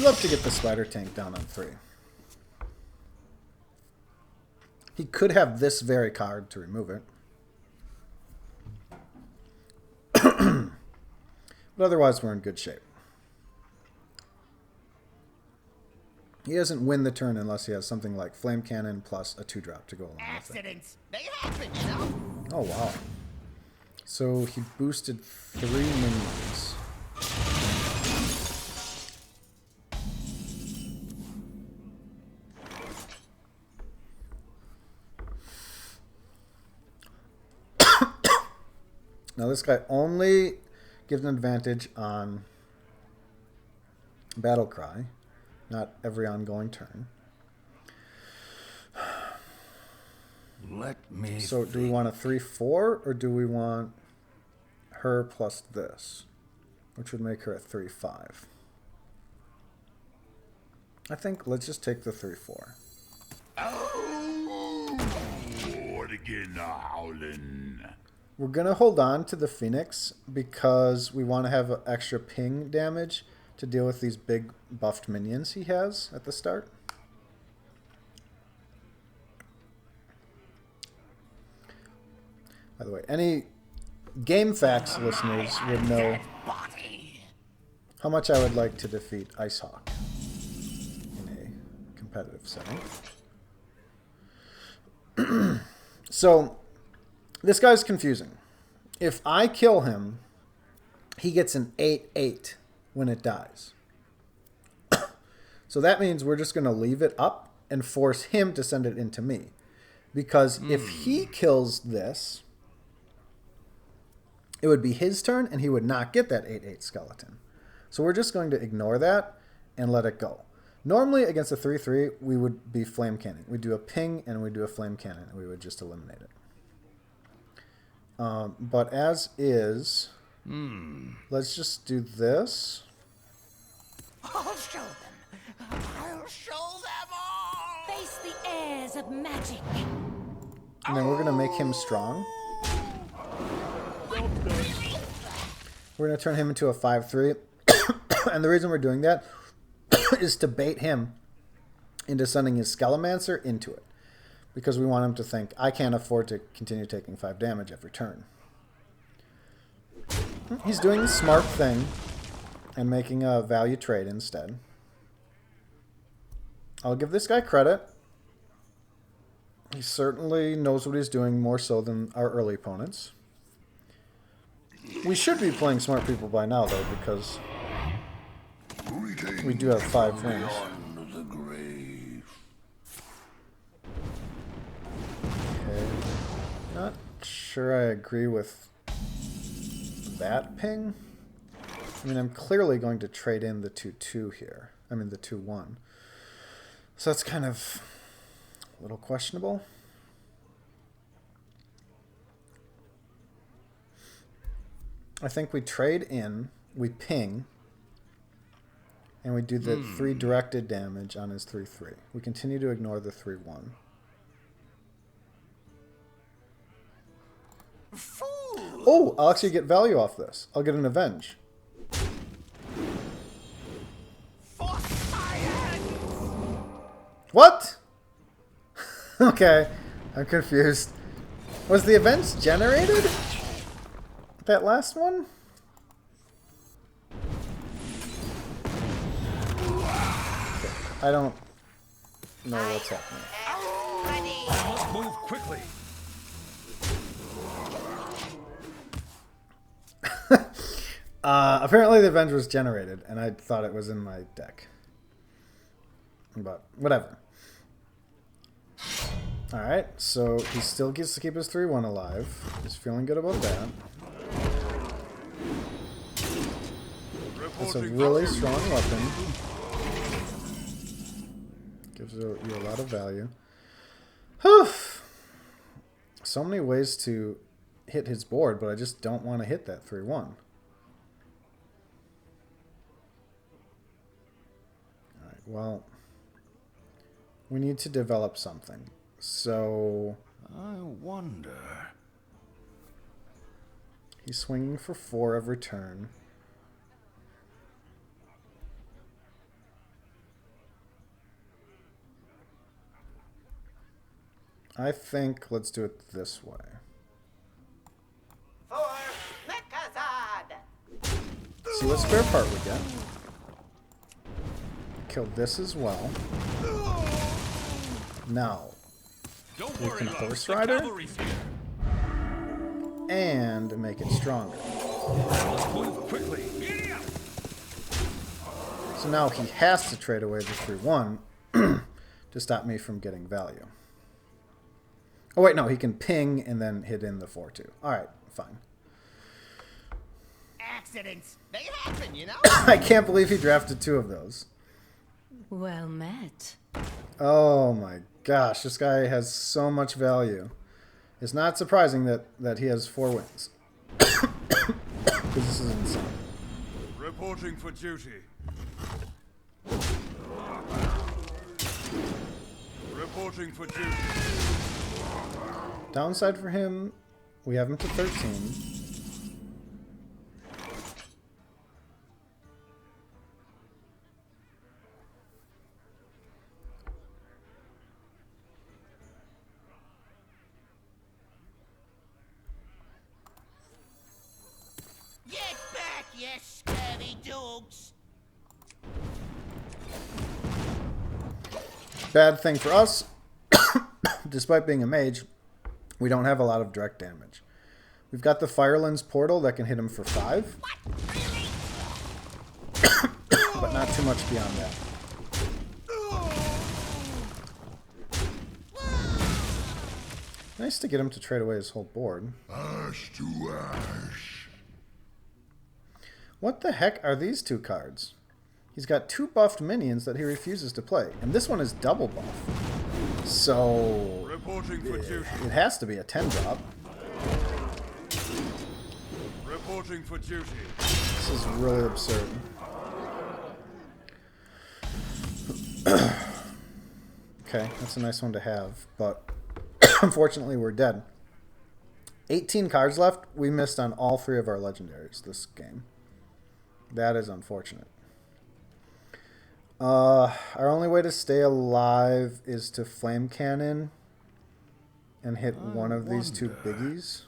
Love to get the spider tank down on 3. He could have this very card to remove it. But otherwise we're in good shape. He doesn't win the turn unless he has something like Flame Cannon plus a 2-drop to go along with it. Accidents, they happen, you know? Oh, wow. So he boosted 3 minions. Now this guy only gives an advantage on Battle Cry, not every ongoing turn. Let me. So do we want a 3/4 or do we want her plus this, which would make her a 3/5? I think let's just take the 3/4. What again, howlin'? We're gonna hold on to the Phoenix because we want to have extra ping damage to deal with these big buffed minions he has at the start. By the way, any Game Facts listeners would know how much I would like to defeat Icehawk in a competitive setting. So, this guy's confusing. If I kill him, he gets an 8/8 when it dies. So that means we're just going to leave it up and force him to send it into me. Because if he kills this, it would be his turn and he would not get that 8/8 skeleton. So we're just going to ignore that and let it go. Normally against a 3/3, we would be flame cannon. We do a ping and we do a flame cannon and we would just eliminate it. But as is, let's just do this. I'll show them. I'll show them all. Face the airs of magic. And then we're going to make him strong. We're going to turn him into a 5/3. And the reason we're doing that is to bait him into sending his Scalamancer into it. Because we want him to think, I can't afford to continue taking 5 damage every turn. He's doing the smart thing and making a value trade instead. I'll give this guy credit. He certainly knows what he's doing more so than our early opponents. We should be playing smart people by now, though, because we do have 5 wins. The grave. Okay. Not sure I agree with that ping. I mean, I'm clearly going to trade in the 2/2 here. I mean, the 2/1. So that's kind of a little questionable. I think we trade in, we ping, and we do the 3 directed damage on his 3/3. We continue to ignore the 3/1. Oh, I'll actually get value off this. I'll get an Avenge. What? Okay, I'm confused. Was the events generated? That last one? Okay, I don't know what's happening. I must move quickly. Apparently the event was generated, and I thought it was in my deck. But whatever. Alright, so he still gets to keep his 3-1 alive. He's feeling good about that. It's a really strong weapon. Gives you a lot of value. Whew. So many ways to hit his board, but I just don't want to hit that 3-1. Alright, well, we need to develop something. So I wonder. He's swinging for 4 every turn. I think let's do it this way. For Mechazard! See what spare part we get. Kill this as well. Now, Don't we worry, can love. Horse The Rider cavalry's here. and make it stronger. Must move quickly. Giddy up. So now he has to trade away the 3-1 to stop me from getting value. Oh wait, no, he can ping and then hit in the 4-2. Alright, fine. Accidents, they happen, you know? I can't believe he drafted 2 of those. Well met. Oh my gosh, this guy has so much value. It's not surprising that he has 4 wins. Because this is insane. Reporting for duty. Reporting for duty. Downside for him, we have him to 13. Get back, you scurvy dogs! Bad thing for us, despite being a mage, we don't have a lot of direct damage. We've got the Firelands portal that can hit him for 5. What? Really? But not too much beyond that. Nice to get him to trade away his whole board. Ash to ash. What the heck are these 2 cards? He's got 2 buffed minions that he refuses to play. And this one is double buff. So Reporting for duty. it has to be a 10-drop. Reporting for duty. This is really absurd. Okay, that's a nice one to have, but unfortunately we're dead. 18 cards left. We missed on all 3 of our legendaries this game. That is unfortunate. Our only way to stay alive is to flame cannon and hit one of these 2 biggies.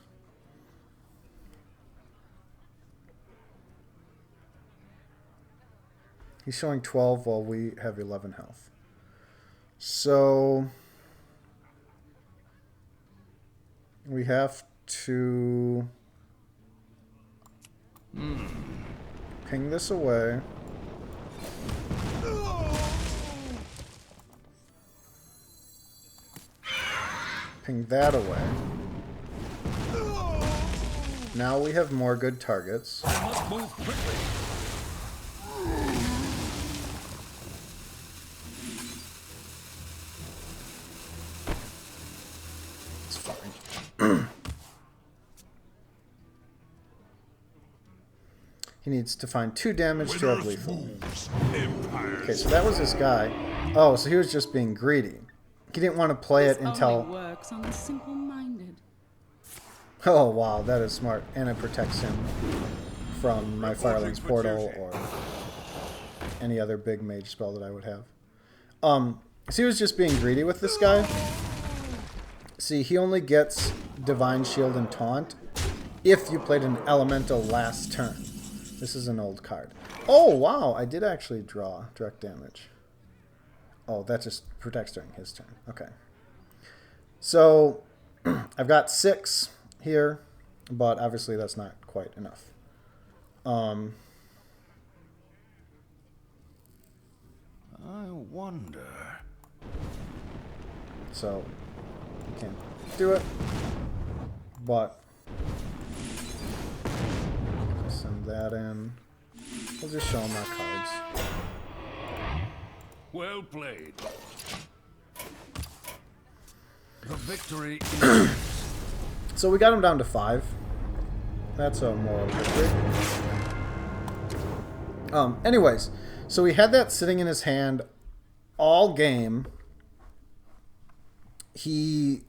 He's showing 12 while we have 11 health. So we have to ping this away. Ping that away. Now we have more good targets. Must move quickly. It's fine. He needs to find 2 damage to have lethal. Okay, so that was this guy. Oh, so he was just being greedy. He didn't want to play it until... Only works on the simple-minded. Oh, wow, that is smart. And it protects him from my Firelands portal or any other big mage spell that I would have. he was just being greedy with this guy. See, he only gets Divine Shield and Taunt if you played an Elemental last turn. This is an old card. Oh, wow. I did actually draw direct damage. Oh, that just protects during his turn. Okay. So, I've got 6 here, but obviously that's not quite enough. I wonder. So, you can't do it, but send that in. We'll just show him our cards. Well played. The victory is... So we got him down to 5. That's a moral victory. Anyways, so he had that sitting in his hand all game. He...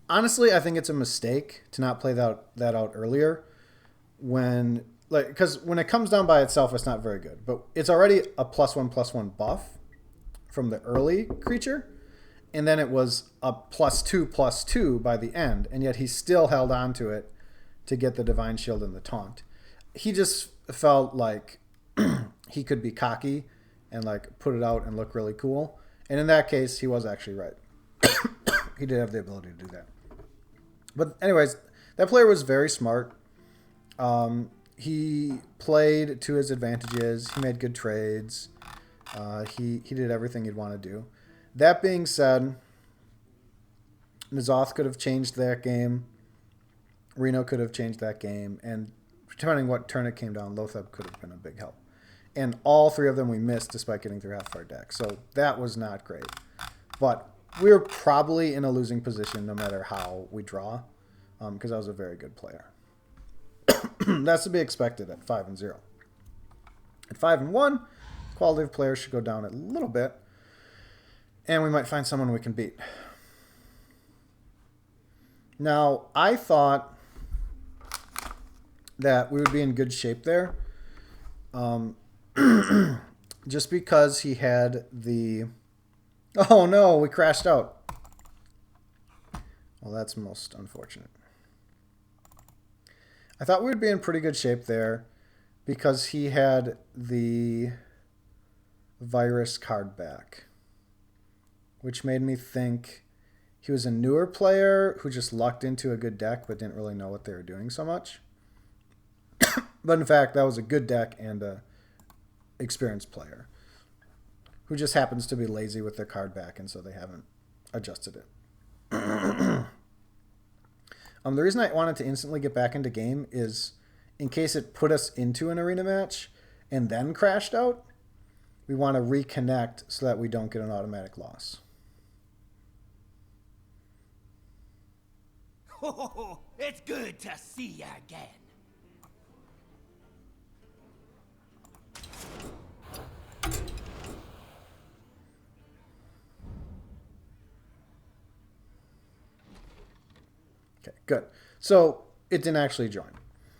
Honestly, I think it's a mistake to not play that out earlier. Because when it comes down by itself, it's not very good. But it's already a +1/+1 buff from the early creature. And then it was a +2/+2 by the end. And yet he still held on to it to get the Divine Shield and the Taunt. He just felt like he could be cocky and like put it out and look really cool. And in that case, he was actually right. He did have the ability to do that. But anyways, that player was very smart. He played to his advantages. He made good trades. He did everything he'd want to do. That being said, N'Zoth could have changed that game. Reno could have changed that game. And depending what turn it came down, Lotheb could have been a big help. And all 3 of them we missed despite getting through half of our deck. So that was not great. But we were probably in a losing position no matter how we draw. Because I was a very good player. That's to be expected at 5-0. At 5-1, quality of players should go down a little bit. And we might find someone we can beat. Now, I thought that we would be in good shape there. Just because he had the... Oh no, we crashed out. Well, that's most unfortunate. I thought we would be in pretty good shape there because he had the virus card back, which made me think he was a newer player who just lucked into a good deck but didn't really know what they were doing so much. But in fact, that was a good deck and a experienced player who just happens to be lazy with their card back, and so they haven't adjusted it. The reason I wanted to instantly get back into game is in case it put us into an arena match and then crashed out, we want to reconnect so that we don't get an automatic loss. Oh, it's good to see you again. Okay, good. So it didn't actually join.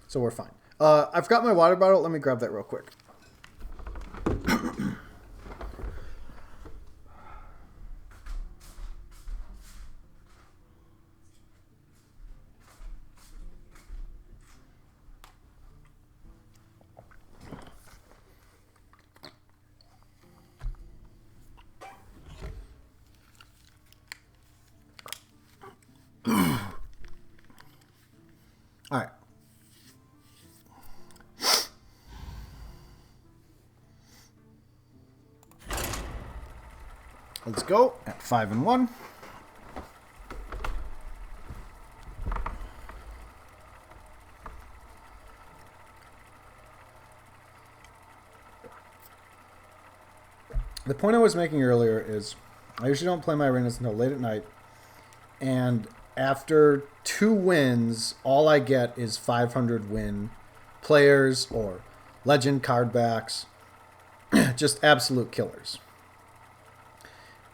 So we're fine. I've got my water bottle. Let me grab that real quick. All right. Let's go at 5-1. The point I was making earlier is I usually don't play my arenas until late at night, and after 2 wins, all I get is 500 win players or legend card backs. Just absolute killers.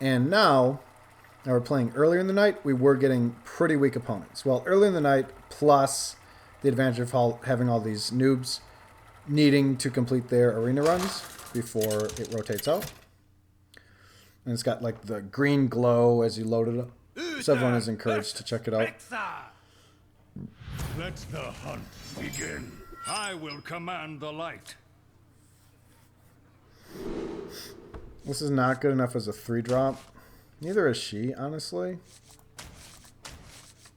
And now we're playing earlier in the night, we were getting pretty weak opponents. Well, early in the night, plus the advantage of having all these noobs needing to complete their arena runs before it rotates out. And it's got like the green glow as you load it up. So everyone is encouraged to check it out. Let the hunt begin. I will command the light. This is not good enough as a 3-drop. Neither is she, honestly.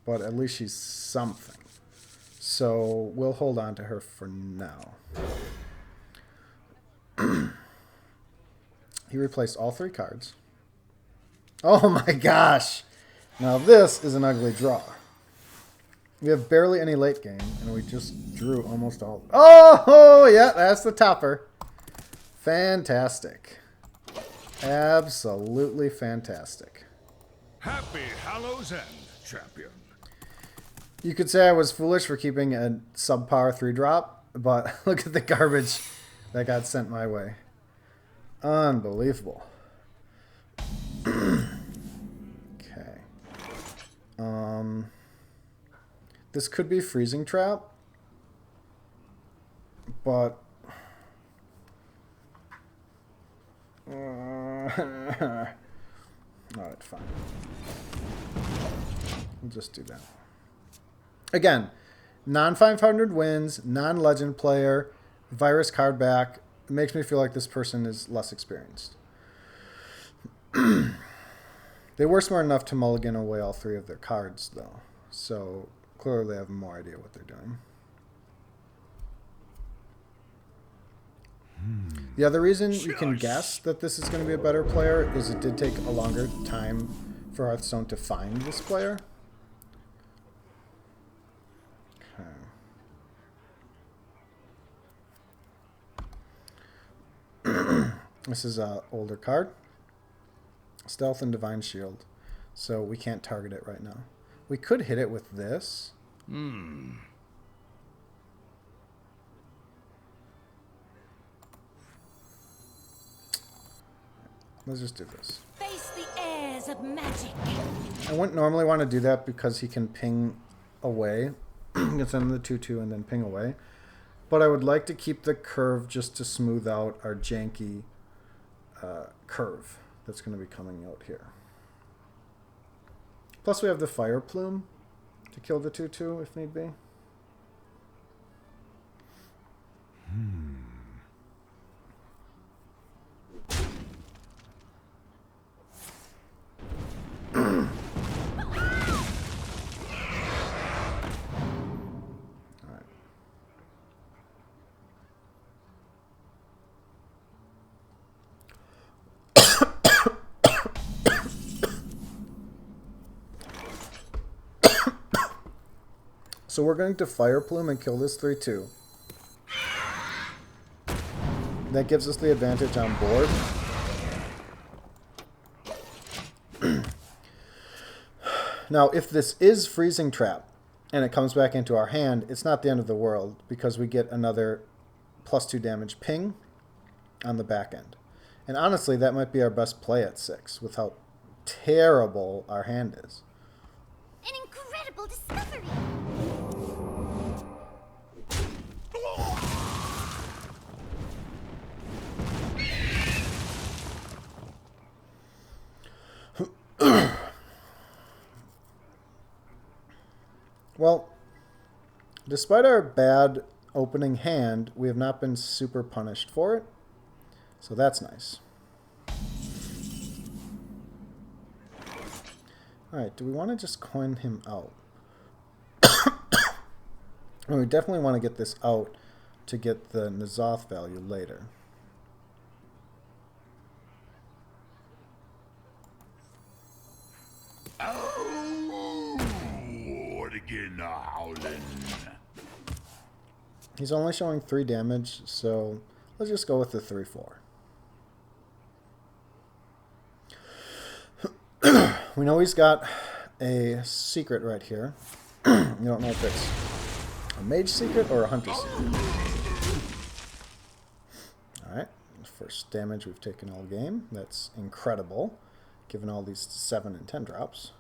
But at least she's something. So we'll hold on to her for now. He replaced all 3 cards. Oh my gosh! Now this is an ugly draw. We have barely any late game, and we just drew almost all. Oh, yeah, that's the topper. Fantastic. Absolutely fantastic. Happy Hallows End, champion. You could say I was foolish for keeping a subpar 3-drop, but look at the garbage that got sent my way. Unbelievable. Okay. This could be Freezing Trap, but alright, fine. We'll just do that. Again, non-500 wins, non-legend player, virus card back. It makes me feel like this person is less experienced. They were smart enough to mulligan away all 3 of their cards, though. So clearly they have more idea what they're doing. The other reason you can guess that this is going to be a better player is it did take a longer time for Hearthstone to find this player. Okay. This is an older card. Stealth and Divine Shield. So we can't target it right now. We could hit it with this. Let's just do this. Face the airs of magic. I wouldn't normally want to do that because he can ping away. Get send the 2/2 and then ping away. But I would like to keep the curve just to smooth out our janky curve that's going to be coming out here. Plus we have the Fire Plume to kill the 2/2 if need be. So we're going to Fire Plume and kill this 3/2. That gives us the advantage on board. Now, if this is Freezing Trap and it comes back into our hand, it's not the end of the world because we get another +2 damage ping on the back end. And honestly, that might be our best play at 6 with how terrible our hand is. An incredible discovery. Well, despite our bad opening hand, we have not been super punished for it. So that's nice. Alright, do we want to just coin him out? We definitely want to get this out to get the N'Zoth value later. He's only showing 3 damage, so let's just go with the 3/4. We know he's got a secret right here. You don't know if it's a mage secret or a hunter secret. Alright, first damage we've taken all game. That's incredible, given all these 7 and 10 drops.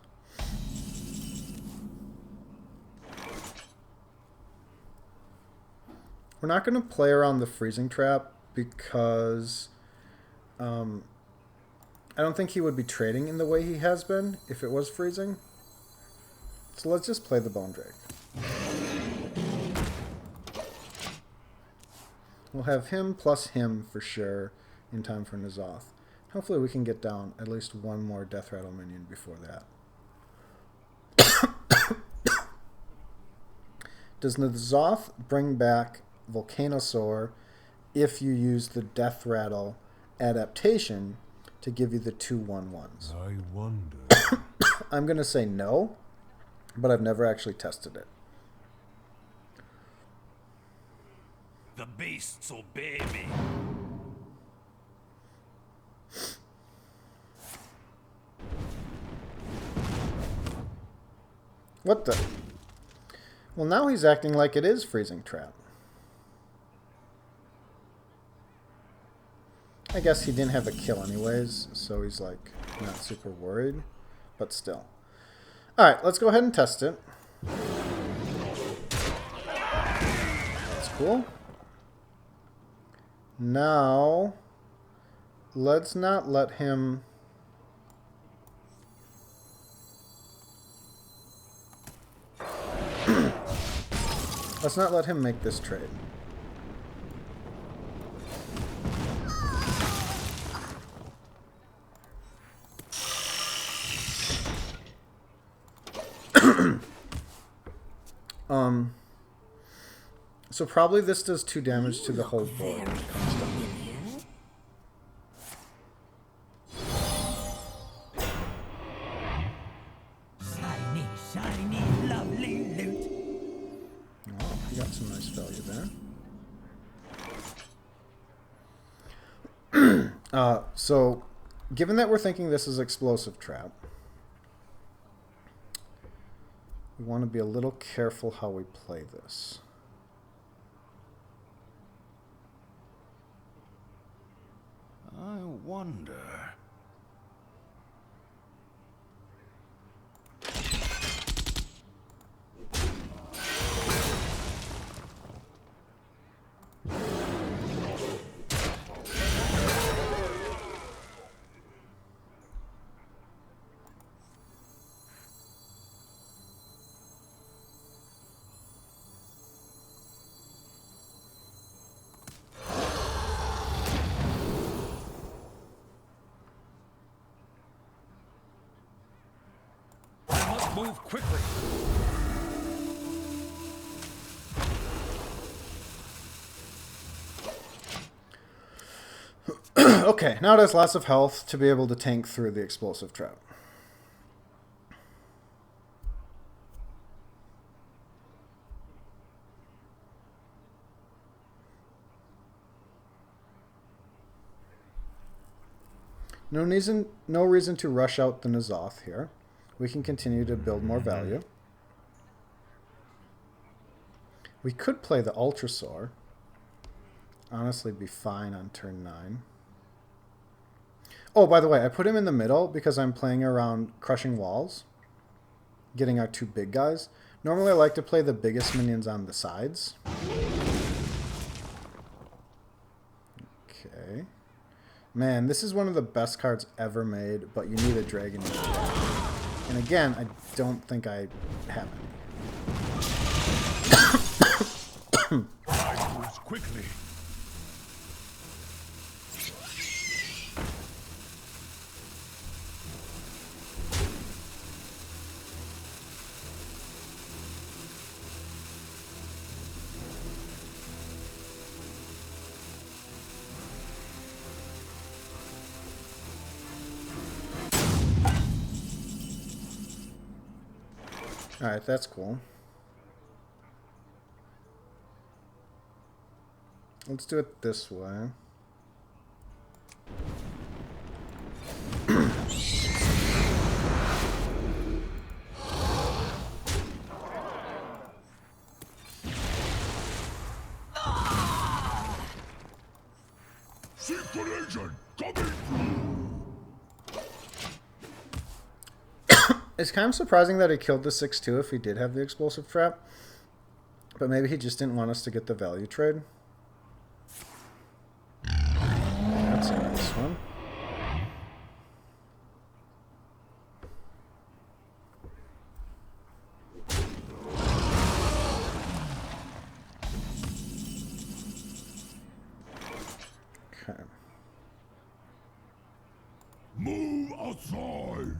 We're not going to play around the Freezing Trap because I I don't think he would be trading in the way he has been if it was freezing. So let's just play the Bone Drake. We'll have him plus him for sure in time for N'Zoth. Hopefully we can get down at least one more Death Rattle minion before that. Does N'Zoth bring back Volcanosaur if you use the Death Rattle adaptation to give you the 2/1/1s? I wonder. I'm going to say no, but I've never actually tested it. The beasts obey me. What the? Well, now he's acting like it is Freezing Trap. I guess he didn't have a kill anyways, so he's like not super worried, but still. Alright, let's go ahead and test it. That's cool. Now, let's not let him... let's not let him make this trade. So probably this does 2 damage to the whole board. When it comes down. Shiny, shiny, lovely loot. Oh, you got some nice value there. So, given that we're thinking this is Explosive Trap, we want to be a little careful how we play this. I wonder. Move quickly. Okay, now it has lots of health to be able to tank through the Explosive Trap. No reason to rush out the N'Zoth here. We can continue to build more value. We could play the Ultrasaur. Honestly, be fine on turn 9. Oh, by the way, I put him in the middle because I'm playing around Crushing Walls, getting our 2 big guys. Normally, I like to play the biggest minions on the sides. Okay. Man, this is one of the best cards ever made, but you need a Dragon Mage. And again, I don't think I have any. I move quickly. Alright, that's cool. Let's do it this way. Secret agent coming through. It's kind of surprising that he killed the 6-2 if he did have the Explosive Trap. But maybe he just didn't want us to get the value trade. That's a nice one. Okay. Move aside.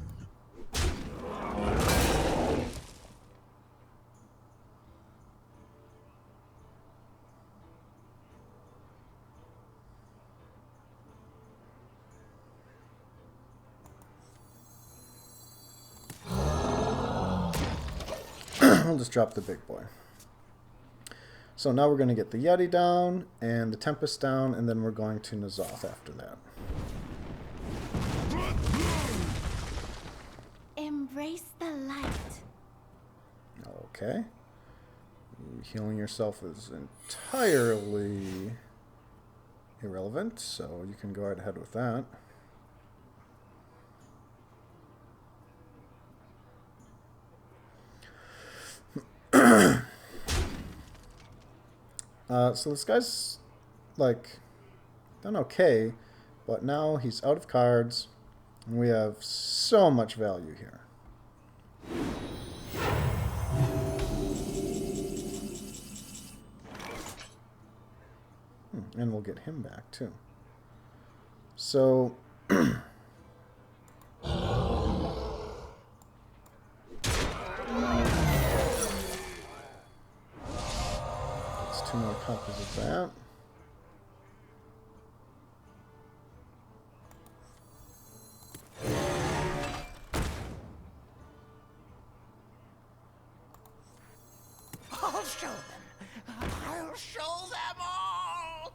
We'll just drop the big boy. So now we're going to get the Yeti down and the Tempest down, and then we're going to N'Zoth after that. Embrace the light. Okay. Healing yourself is entirely irrelevant, so you can go right ahead with that. So this guy's, like, done okay, but now he's out of cards, and we have so much value here. And we'll get him back, too. So... Two more copies of that. I'll show them. I'll show them all.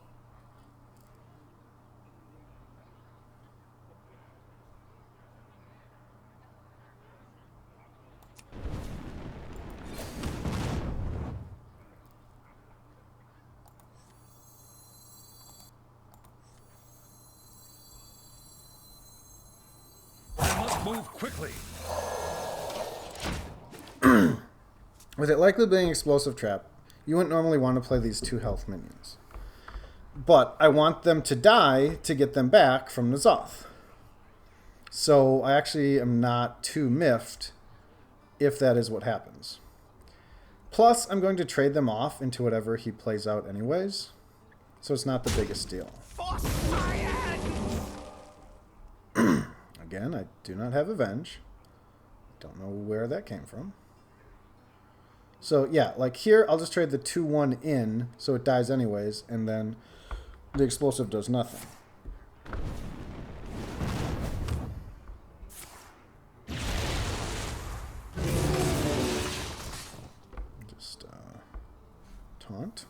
Move quickly. With it likely being Explosive Trap, you wouldn't normally want to play these 2 health minions. But I want them to die to get them back from N'Zoth. So I actually am not too miffed if that is what happens. Plus, I'm going to trade them off into whatever he plays out anyways. So it's not the biggest deal. Again, I do not have Avenge. Don't know where that came from. So yeah, like here, I'll just trade the 2-1 in, so it dies anyways, and then the explosive does nothing. Just taunt.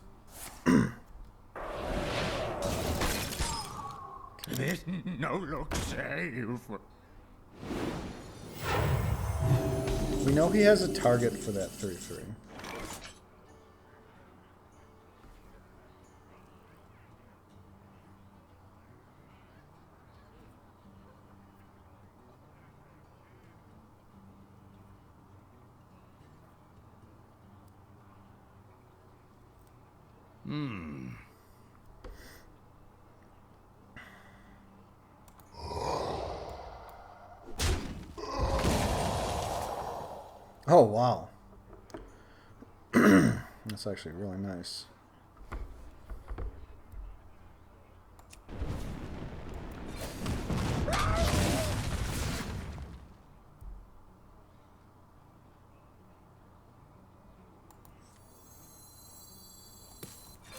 There's no look save. We know he has a target for that 3-3. Oh, wow. That's actually really nice.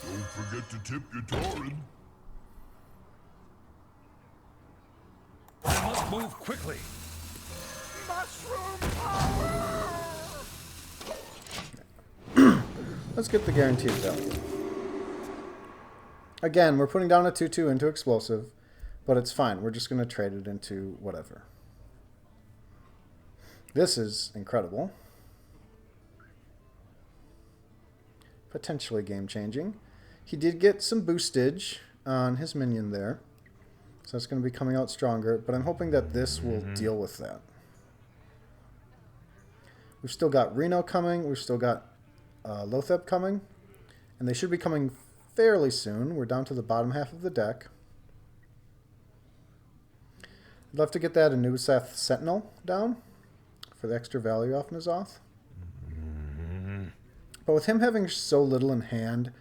Don't forget to tip your Tauren. I must move quickly. Mushroom power! Let's get the guaranteed value. Again, we're putting down a 2-2 into explosive, but it's fine. We're just going to trade it into whatever. This is incredible. Potentially game-changing. He did get some boostage on his minion there, so it's going to be coming out stronger, but I'm hoping that this will deal with that. We've still got Reno coming. We've still got Lotheb coming, and they should be coming fairly soon. We're down to the bottom half of the deck. I'd love to get that Anubiseth Sentinel down for the extra value off N'Zoth. But with him having so little in hand,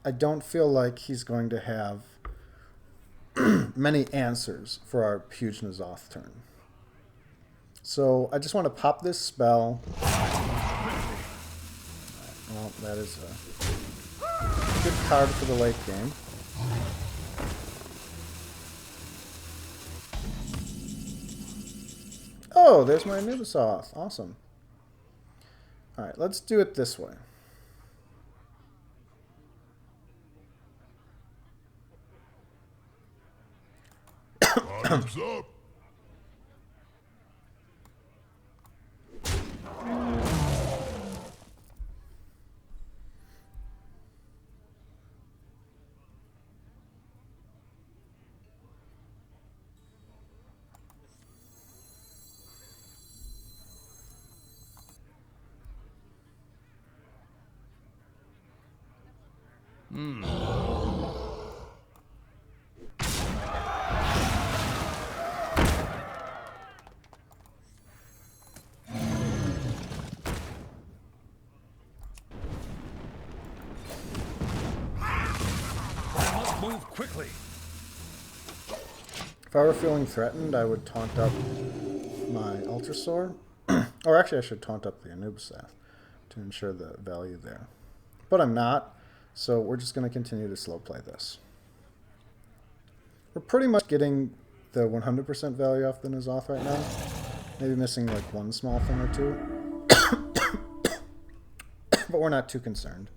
I don't feel like he's going to have many answers for our huge N'Zoth turn. So I just want to pop this spell. Well, that is a good card for the late game. Oh, there's my Anubisoth. Awesome. Alright, let's do it this way. Bottoms up. Move quickly. If I were feeling threatened, I would taunt up my Ultrasaur. Or actually, I should taunt up the Anubisoth to ensure the value there. But I'm not, so we're just going to continue to slow play this. We're pretty much getting the 100% value off the N'Zoth right now. Maybe missing like one small thing or two. But we're not too concerned.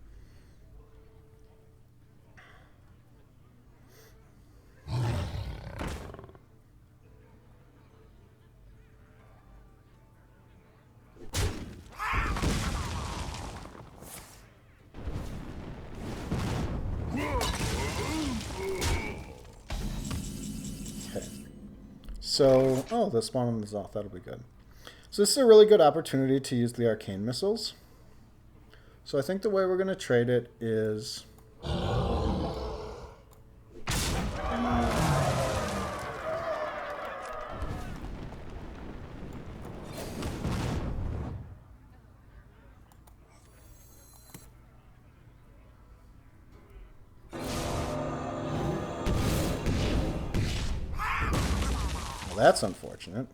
So, oh, the spawn on the Zoth, that'll be good. So this is a really good opportunity to use the arcane missiles. So I think the way we're going to trade it is... That's unfortunate.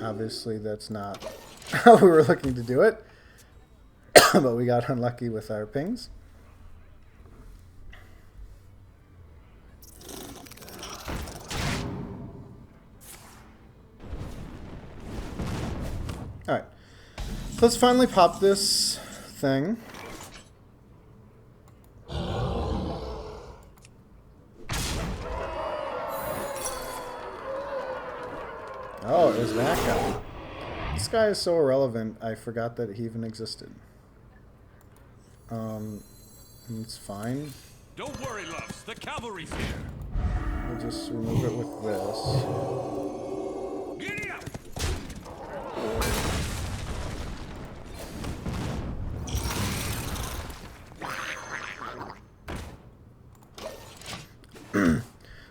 Obviously, that's not how we were looking to do it, but we got unlucky with our pings. All right, let's finally pop this thing. Oh, it was that guy. This guy is so irrelevant, I forgot that he even existed. It's fine. Don't worry, loves. The cavalry's here. We'll just remove it with this. Giddy up!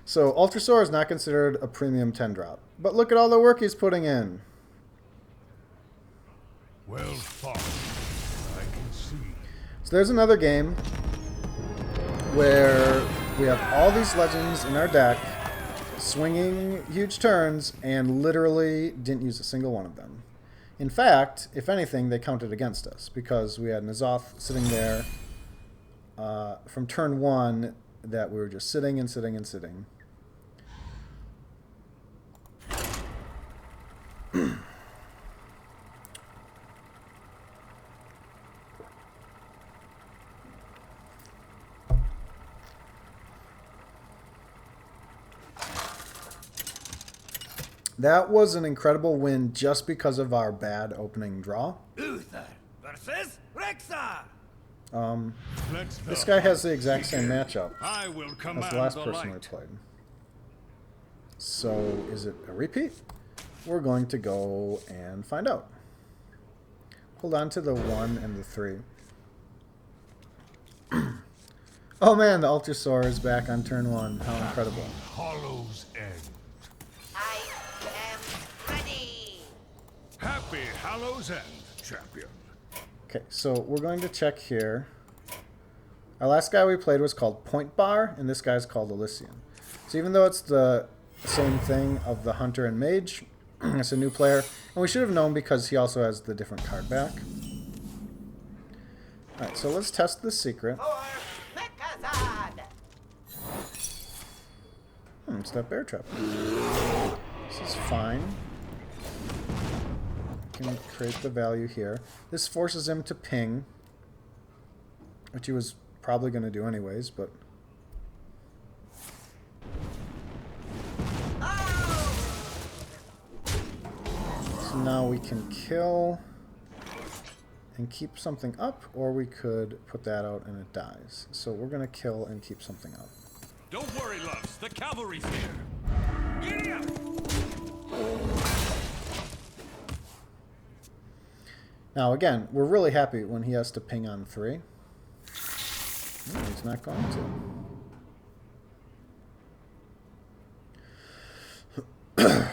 So, Ultrasaur is not considered a premium 10 drop. But look at all the work he's putting in. Well fought. I can see. So there's another game where we have all these legends in our deck swinging huge turns and literally didn't use a single one of them. In fact, if anything, they counted against us because we had N'Zoth sitting there from turn 1 that we were just sitting and sitting and sitting. That was an incredible win just because of our bad opening draw. Uther versus Rexar. This guy has the exact same matchup I will command as the last the person we light. played. So, is it a repeat? We're going to go and find out. Hold on to the 1 and the 3. Oh man, the Ultrasaur is back on turn 1. How incredible. Hollow's End. I am ready. Happy Hallows End. champion. Okay, so we're going to check here. Our last guy we played was called Point Bar, and this guy's called Elysian. So even though it's the same thing of the Hunter and Mage, it's a new player. And we should have known because he also has the different card back. Alright, so let's test the secret. It's that bear trap. This is fine. Can create the value here. This forces him to ping, which he was probably going to do anyways, but... So now we can kill and keep something up, or we could put that out and it dies. So we're going to kill and keep something up. Don't worry, loves. The cavalry's here. Giddy up! Now again, we're really happy when he has to ping on 3. No, he's not going to.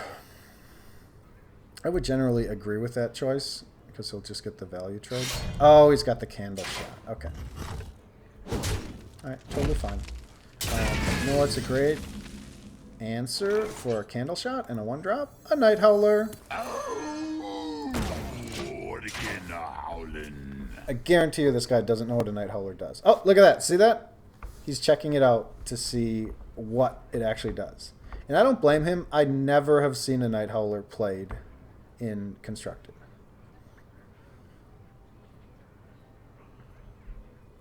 I would generally agree with that choice, because he'll just get the value trades. Oh, he's got the candle shot. Okay. Alright, totally fine. You know what's a great answer for a candle shot and a 1-drop? A Night Howler. I guarantee you this guy doesn't know what a Night Howler does. Oh, look at that. See that? He's checking it out to see what it actually does. And I don't blame him. I never have seen a Night Howler played in Constructed.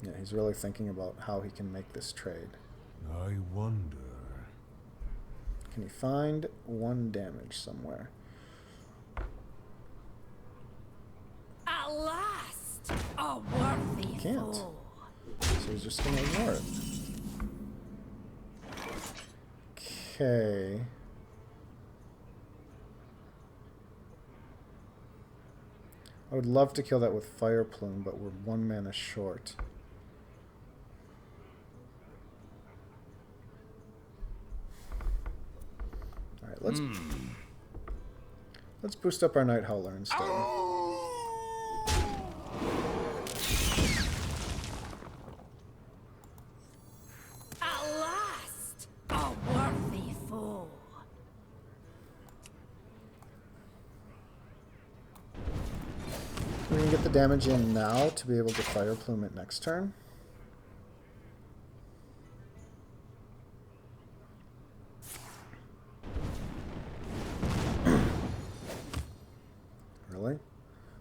Yeah, he's really thinking about how he can make this trade. I wonder. Can he find 1 damage somewhere? At last, a worthy Can't. foe. So he's just going to ignore it. Okay. I would love to kill that with Fire Plume, but we're 1 mana short. Alright, let's boost up our Night Howler instead. At last, a worthy foe. We can get the damage in now to be able to Fire Plume it next turn. Really?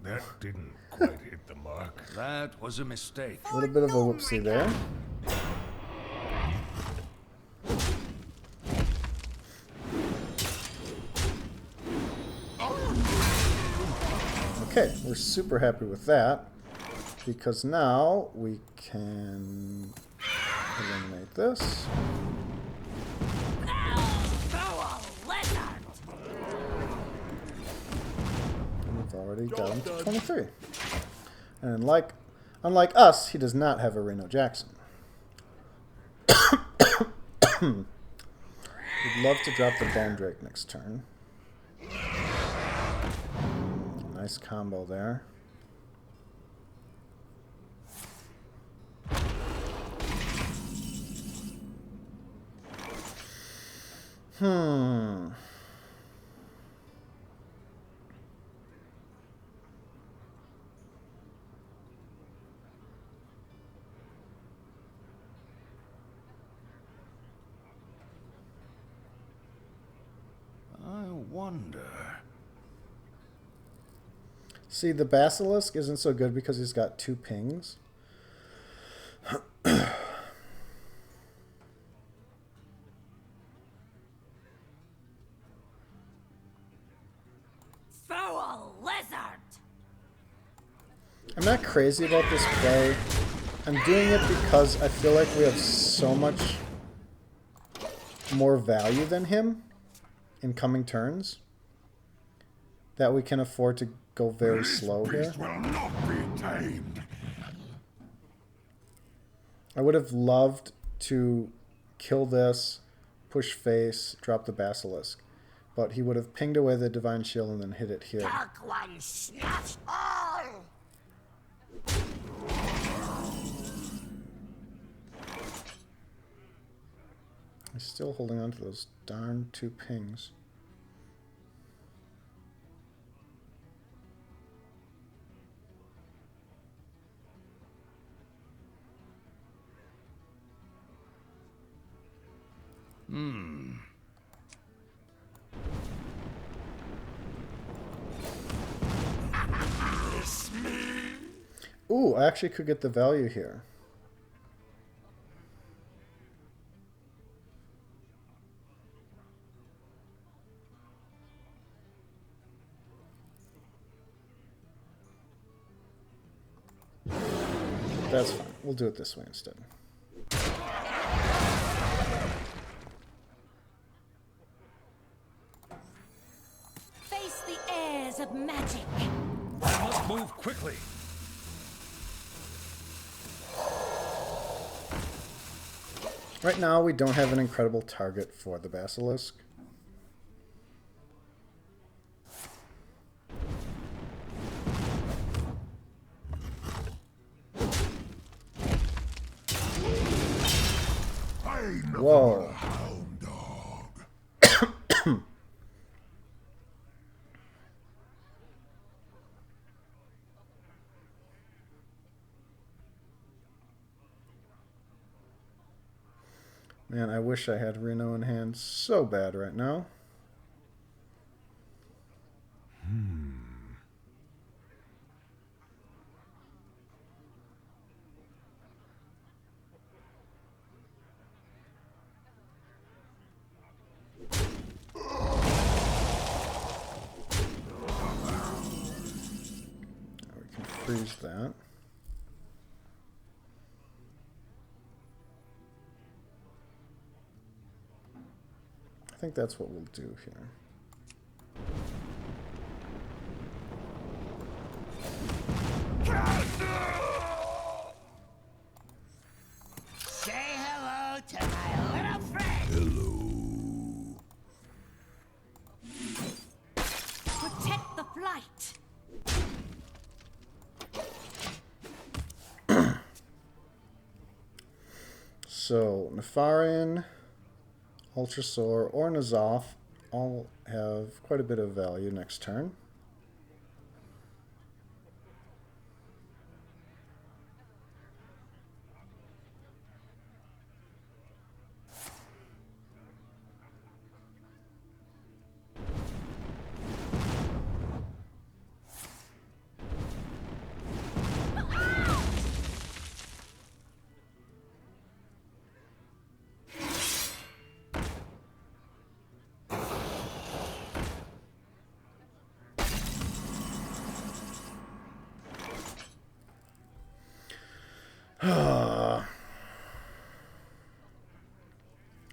That didn't quite hit the mark. That was a mistake. A little bit of a whoopsie there. Okay, we're super happy with that, because now we can eliminate this. And we've already got him to 23. And unlike us, he does not have a Reno Jackson. We'd love to drop the Bone Drake next turn. Nice combo there. I wonder. See, the Basilisk isn't so good because he's got 2 pings. Throw a lizard. I'm not crazy about this play. I'm doing it because I feel like we have so much more value than him in coming turns that we can afford to go very slow here. Will not be tamed. I would have loved to kill this, push face, drop the Basilisk, but he would have pinged away the Divine Shield and then hit it here. Dark one snuffs all. I'm still holding on to those darn 2 pings. Ooh, I actually could get the value here. That's fine. We'll do it this way instead. Face the airs of magic. I must move quickly. Right now, we don't have an incredible target for the Basilisk. Whoa. Hound dog. Man, I wish I had Reno in hand so bad right now. We can freeze that. I think that's what we'll do here. Say hello to my little friend. Hello. Protect the flight. So, Nefarian, Ultrasaur, or N'Zoth all have quite a bit of value next turn.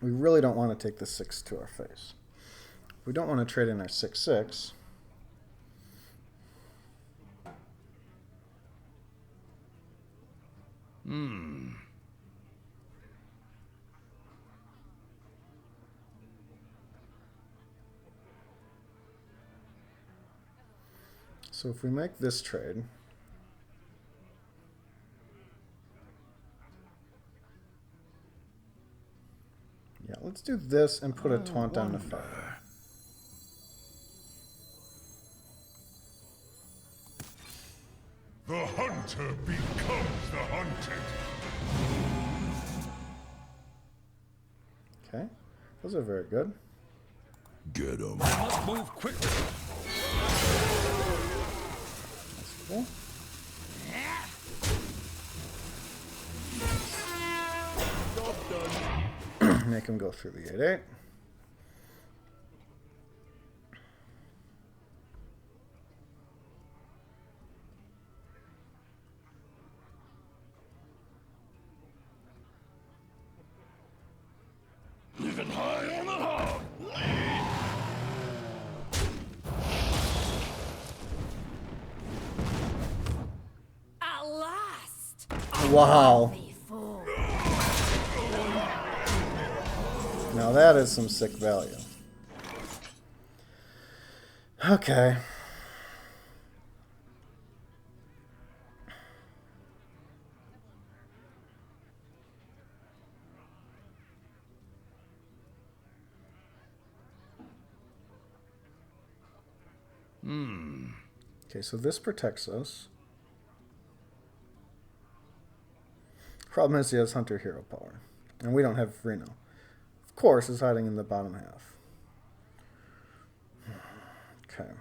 We really don't want to take the 6 to our face. We don't want to trade in our 6/6. So if we make this trade, yeah, let's do this and put a taunt on Nefarian. The hunter becomes the hunted. Okay, those are very good. Get him. I must move quickly. That's cool. Make him go through the 8/8. Even high on the hog. At last. Wow. Worthy fool. Now that is some sick value. Okay. Okay, so this protects us. Problem is he has Hunter Hero power. And we don't have Reno. Of course, it's hiding in the bottom half. Okay.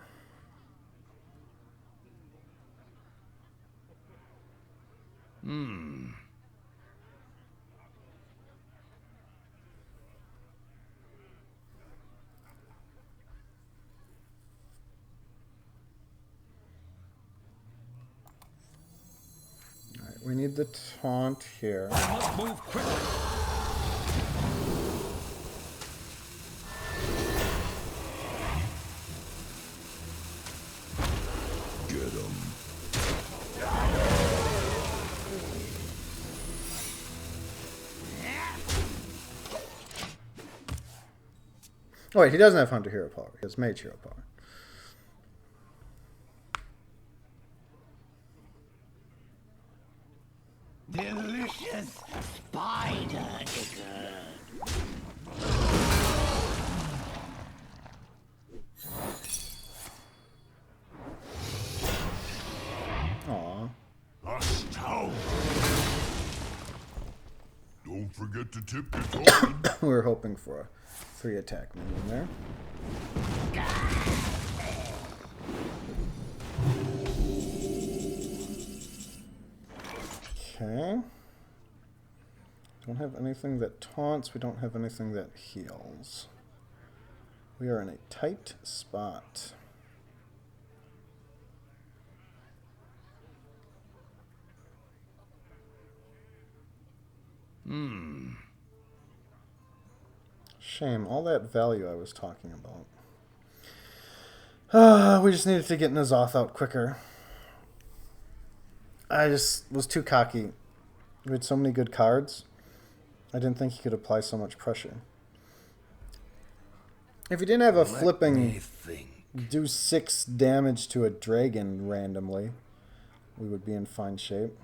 Alright, we need the taunt here. I must move quickly. Get him. Oh wait, he doesn't have Hunter Hero power. He has Mage Hero power. Delicious spider digger. Aw. Astounding. Don't forget to tip your token. We were hoping for a 3 attack minion there. Okay. Don't have anything that taunts. We don't have anything that heals. We are in a tight spot. Shame. All that value I was talking about. We just needed to get N'Zoth out quicker. I just was too cocky. We had so many good cards. I didn't think he could apply so much pressure. If he didn't have a flipping do 6 damage to a dragon randomly, we would be in fine shape.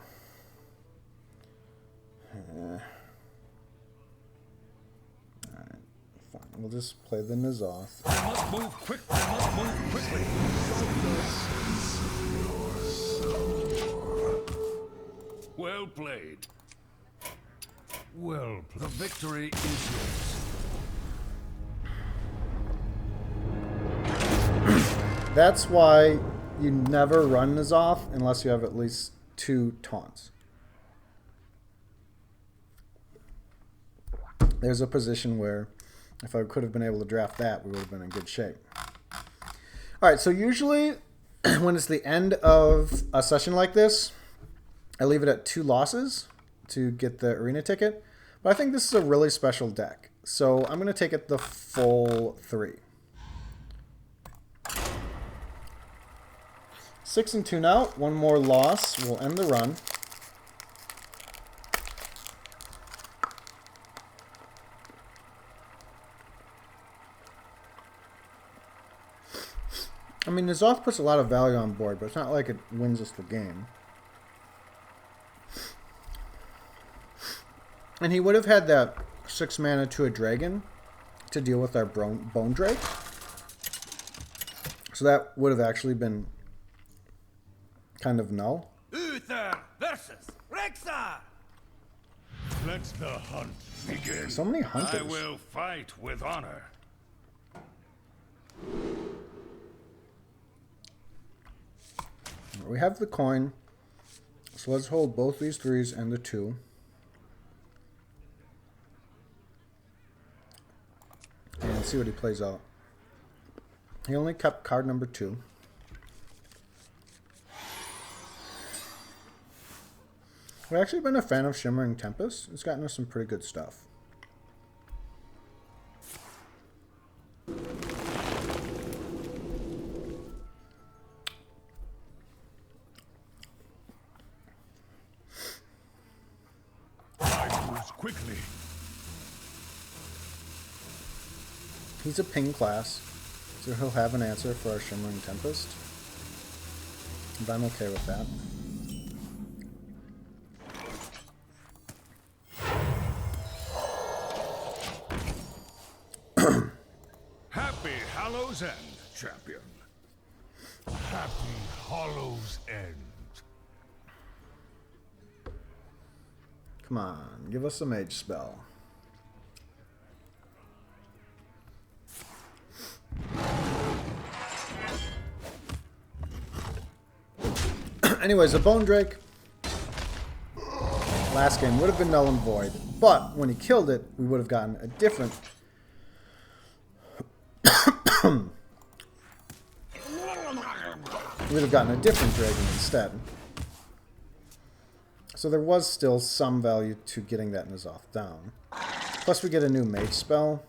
Alright, fine. We'll just play the N'Zoth. I must move quick. I must move quickly. Well played. Well played. The victory is yours. That's why you never run N'Zoth unless you have at least 2 taunts. There's a position where if I could have been able to draft that, we would have been in good shape. Alright, so usually when it's the end of a session like this, I leave it at 2 losses to get the arena ticket. But I think this is a really special deck. So I'm going to take it the full 3. 6 and 2 now. 1 more loss will end the run. I mean, N'Zoth puts a lot of value on board, but it's not like it wins us the game. And he would have had that 6 mana to a dragon to deal with our Bone Drake. So that would have actually been kind of null. Uther versus Rexar. Let the hunt begin. So many hunters. I will fight with honor. We have the coin. So let's hold both these 3s and the 2. And see what he plays out. He only kept card number 2. I've actually been a fan of Shimmering Tempest. It's gotten us some pretty good stuff. Quickly. He's a ping class, so he'll have an answer for our Shimmering Tempest. But I'm okay with that. Happy Hallows End, champion. Happy Hallows End. Come on, give us a mage spell. Anyways, a Bone Drake. Last game would have been null and void, but when he killed it, we would have gotten a different... we would have gotten a different dragon instead. So there was still some value to getting that N'Zoth down. Plus we get a new mage spell.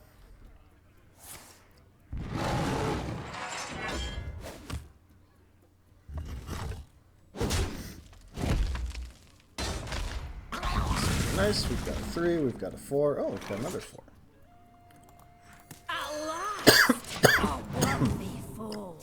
Nice, we've got a 3, we've got a 4. Oh, we've got another 4. Alas, a worthy fool.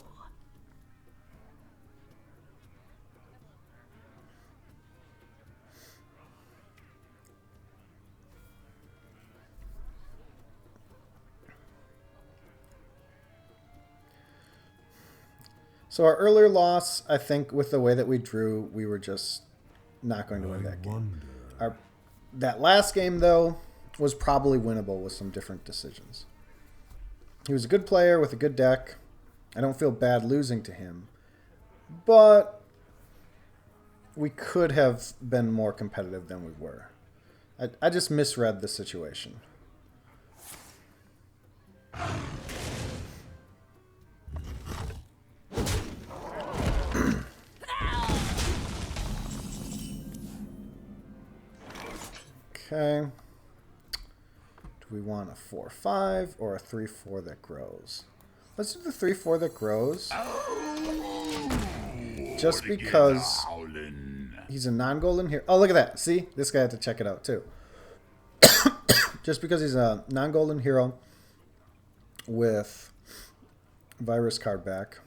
So our earlier loss, I think with the way that we drew, we were just not going to win that game. That last game, though, was probably winnable with some different decisions. He was a good player with a good deck. I don't feel bad losing to him. But we could have been more competitive than we were. I just misread the situation. Okay. Do we want a 4-5 or a 3-4 that grows? Let's do the 3-4 that grows. Just because he's a non-golden hero. Oh, look at that. See? This guy had to check it out too. Just because he's a non-golden hero with Virus card back,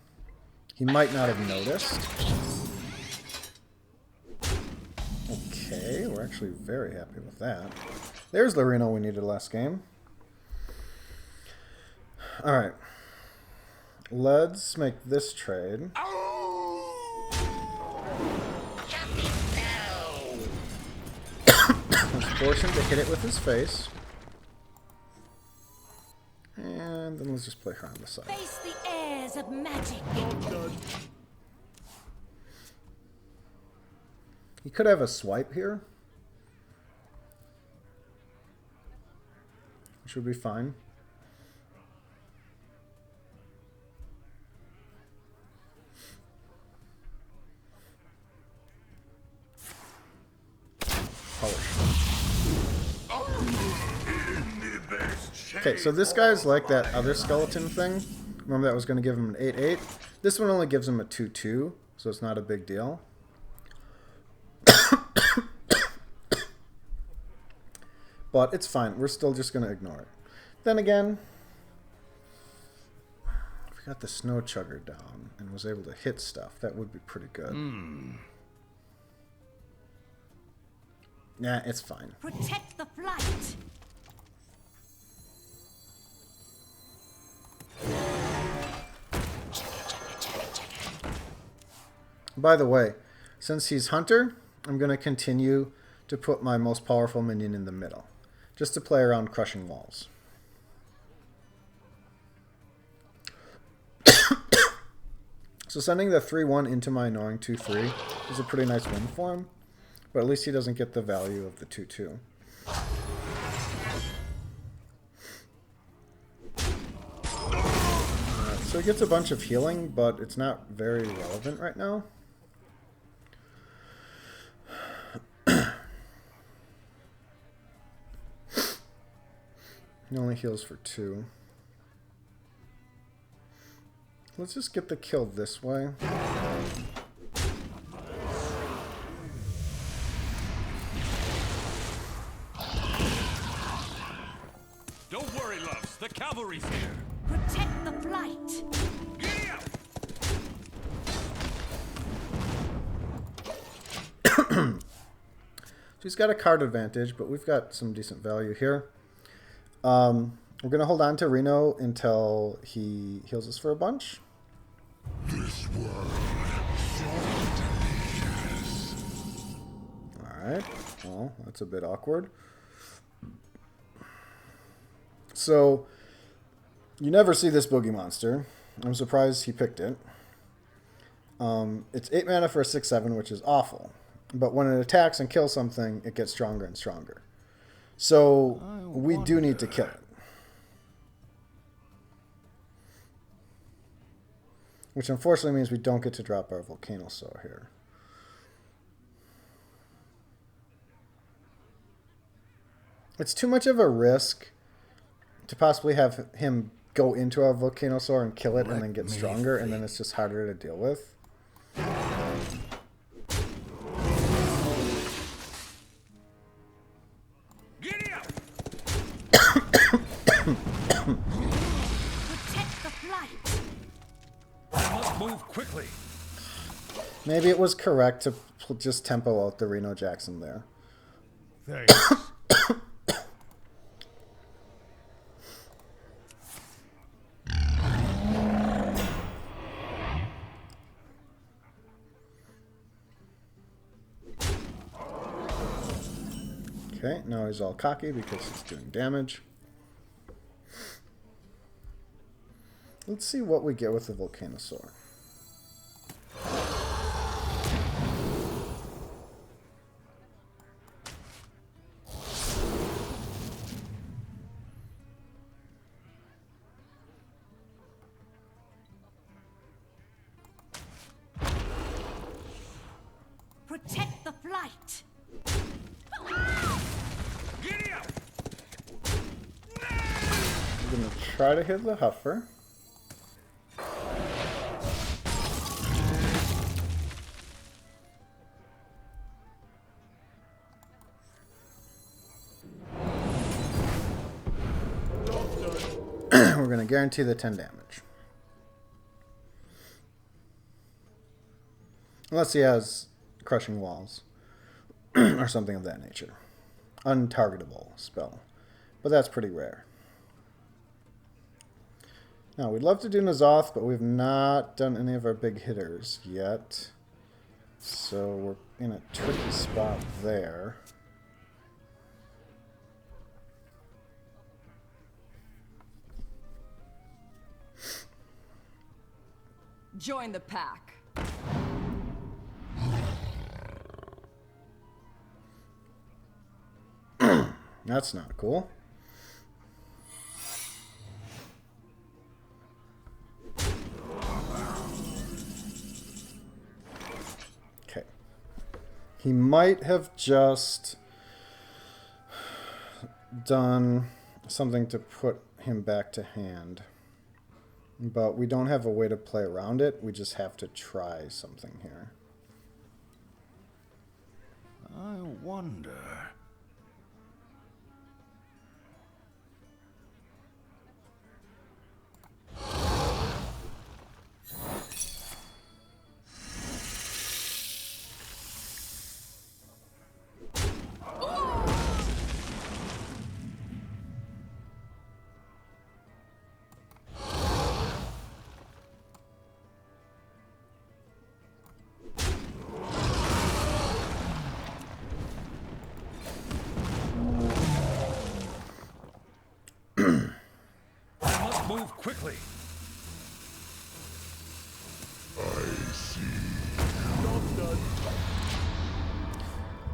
he might not have noticed. Okay, we're actually very happy with that. There's the Reno we needed last game. Alright. Let's make this trade. Let's force him to hit it with his face. And then let's just play her on the side. Face the airs of magic. He could have a swipe here, which would be fine. Okay, so this guy's like that other skeleton thing. Remember that was going to give him an 8-8? This one only gives him a 2-2, so it's not a big deal. But it's fine. We're still just going to ignore it. Then again, if we got the Snow Chugger down and was able to hit stuff, that would be pretty good. Nah, it's fine. Protect the flight. By the way, since he's Hunter, I'm going to continue to put my most powerful minion in the middle, just to play around crushing walls. So sending the 3-1 into my annoying 2-3 is a pretty nice win for him, but at least he doesn't get the value of the 2-2. So he gets a bunch of healing, but it's not very relevant right now. He only heals for 2. Let's just get the kill this way. Don't worry, loves. The cavalry's here. Protect the flight. So he's got a card advantage, but we've got some decent value here. We're going to hold on to Reno until he heals us for a bunch. This world so delicious. Alright, well, that's a bit awkward. So, you never see this boogie monster. I'm surprised he picked it. It's 8 mana for a 6/7, which is awful. But when it attacks and kills something, it gets stronger and stronger. So, we do need to kill it. Which unfortunately means we don't get to drop our Volcanosaur here. It's too much of a risk to possibly have him go into our Volcanosaur and kill it and then get stronger, and then it's just harder to deal with. Giddy up! Protect the flight. I must move quickly. Maybe it was correct to just tempo out the Reno Jackson there. Thanks. Okay, now he's all cocky because he's doing damage. Let's see what we get with the Volcanosaur. Protect the flight. Giddy up! I'm going to try to hit the Huffer. We're going to guarantee the 10 damage. Unless he has Crushing Walls or something of that nature. Untargetable spell. But that's pretty rare. Now, we'd love to do N'Zoth, but we've not done any of our big hitters yet. So we're in a tricky spot there. Join the pack. That's not cool. Okay. He might have just done something to put him back to hand. But we don't have a way to play around it. We just have to try something here. I wonder. Move quickly. I see.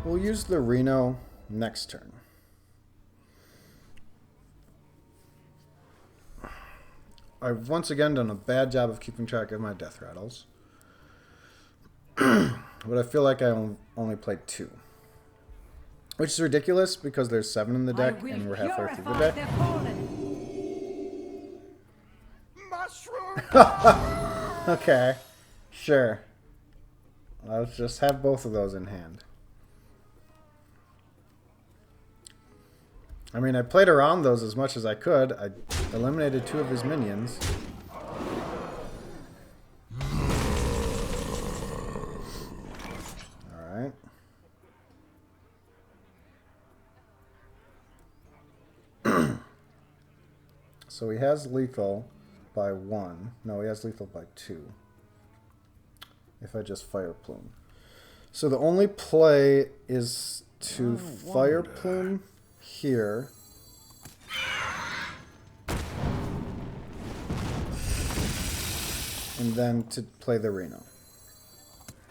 We'll use the Reno next turn. I've once again done a bad job of keeping track of my death rattles. But I feel like I only played 2. Which is ridiculous because there's 7 in the deck and we're halfway through the deck. Okay, sure. Let's just have both of those in hand. I mean, I played around those as much as I could. I eliminated 2 of his minions. Alright. So he has lethal by 1. No, he has lethal by 2. if I just Fire Plume. So the only play is to Fire Plume here. And then to play the Reno.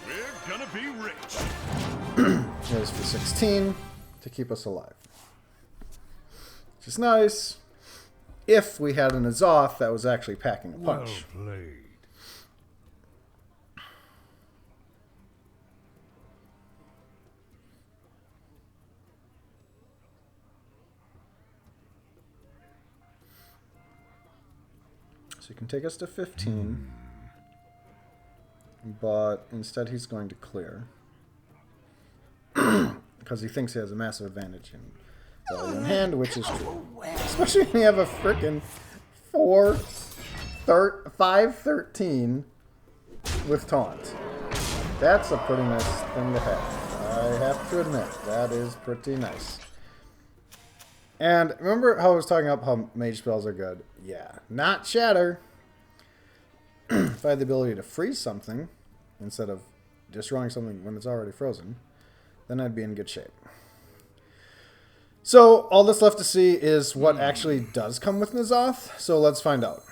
We're gonna be rich. Goes for 16 to keep us alive. Which is nice. If we had an Azoth that was actually packing a punch. Well played. So he can take us to 15. But instead he's going to clear. Because he thinks he has a massive advantage in value in hand, which is true. Especially when you have a frickin' 5-13 with taunt. That's a pretty nice thing to have. I have to admit, that is pretty nice. And remember how I was talking about how mage spells are good? Yeah, not Shatter. If I had the ability to freeze something instead of destroying something when it's already frozen, then I'd be in good shape. So all that's left to see is what actually does come with N'Zoth. So let's find out.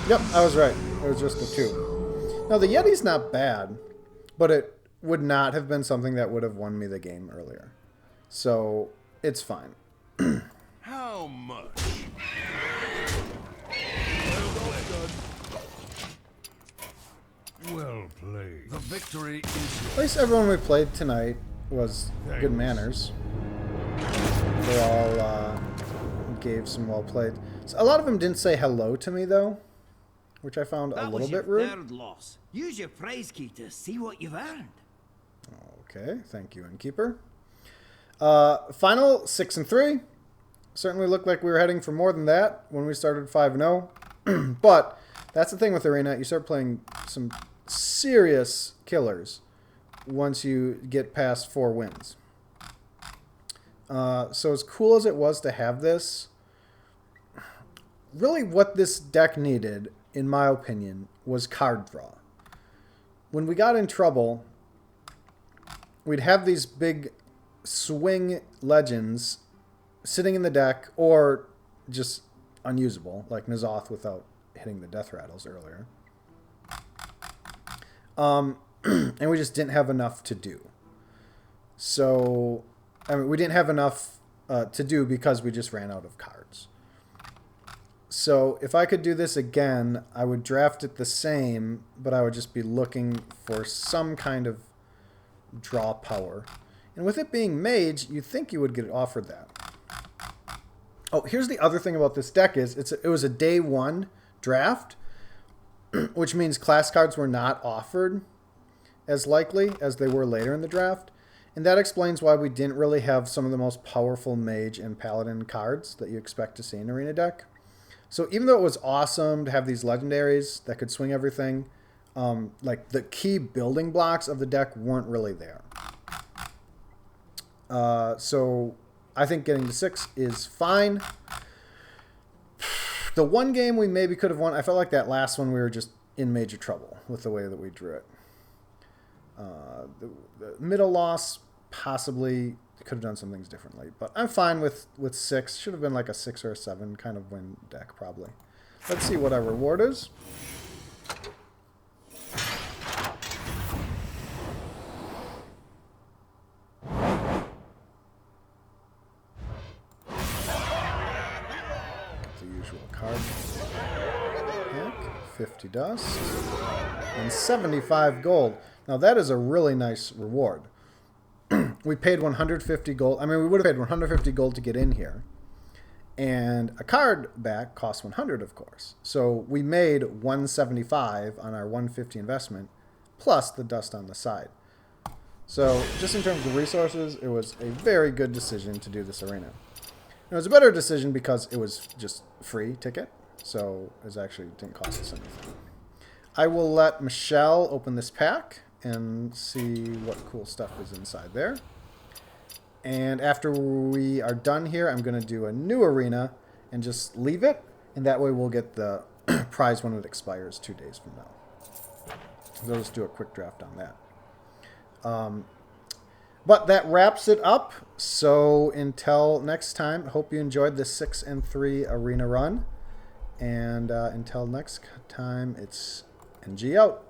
Yep, I was right. It was just a 2. Now the Yeti's not bad, but it would not have been something that would have won me the game earlier. So it's fine. How much? Well played. The victory is At least everyone we played tonight was good manners. They all gave some well played. So a lot of them didn't say hello to me though, which I found a little bit rude. Third loss. Use your prize key to see what you've earned. Okay, thank you, Innkeeper. Final 6-3. Certainly looked like we were heading for more than that when we started 5-0. But that's the thing with Arena. You start playing some serious killers once you get past 4 wins. So as cool as it was to have this, really what this deck needed, in my opinion, was card draw. When we got in trouble, we'd have these big swing legends sitting in the deck or just unusable, like N'Zoth without hitting the death rattles earlier. And we just didn't have enough to do. So, I mean, we didn't have enough to do because we just ran out of cards. So, if I could do this again, I would draft it the same, but I would just be looking for some kind of draw power. And with it being Mage, you'd think you would get offered that. Oh, here's the other thing about this deck is it was a day 1 draft, which means class cards were not offered as likely as they were later in the draft. And that explains why we didn't really have some of the most powerful Mage and Paladin cards that you expect to see in Arena deck. So even though it was awesome to have these Legendaries that could swing everything, like the key building blocks of the deck weren't really there. So I think getting to 6 is fine. The one game we maybe could have won, I felt like that last one we were just in major trouble with the way that we drew it. The middle loss, possibly could have done some things differently. But I'm fine with 6. Should have been like a 6 or a 7 kind of win deck, probably. Let's see what our reward is. Card pack, 50 dust, and 75 gold. Now that is a really nice reward. We paid 150 gold. I mean, we would have paid 150 gold to get in here. And a card back costs 100, of course. So we made 175 on our 150 investment, plus the dust on the side. So just in terms of resources, it was a very good decision to do this arena. It was a better decision because it was just free ticket, so it actually didn't cost us anything. I will let Michelle open this pack and see what cool stuff is inside there. And after we are done here, I'm going to do a new arena and just leave it, and that way we'll get the prize when it expires 2 days from now. So let's do a quick draft on that. But that wraps it up. So until next time, hope you enjoyed the 6-3 arena run. And until next time, it's NG out.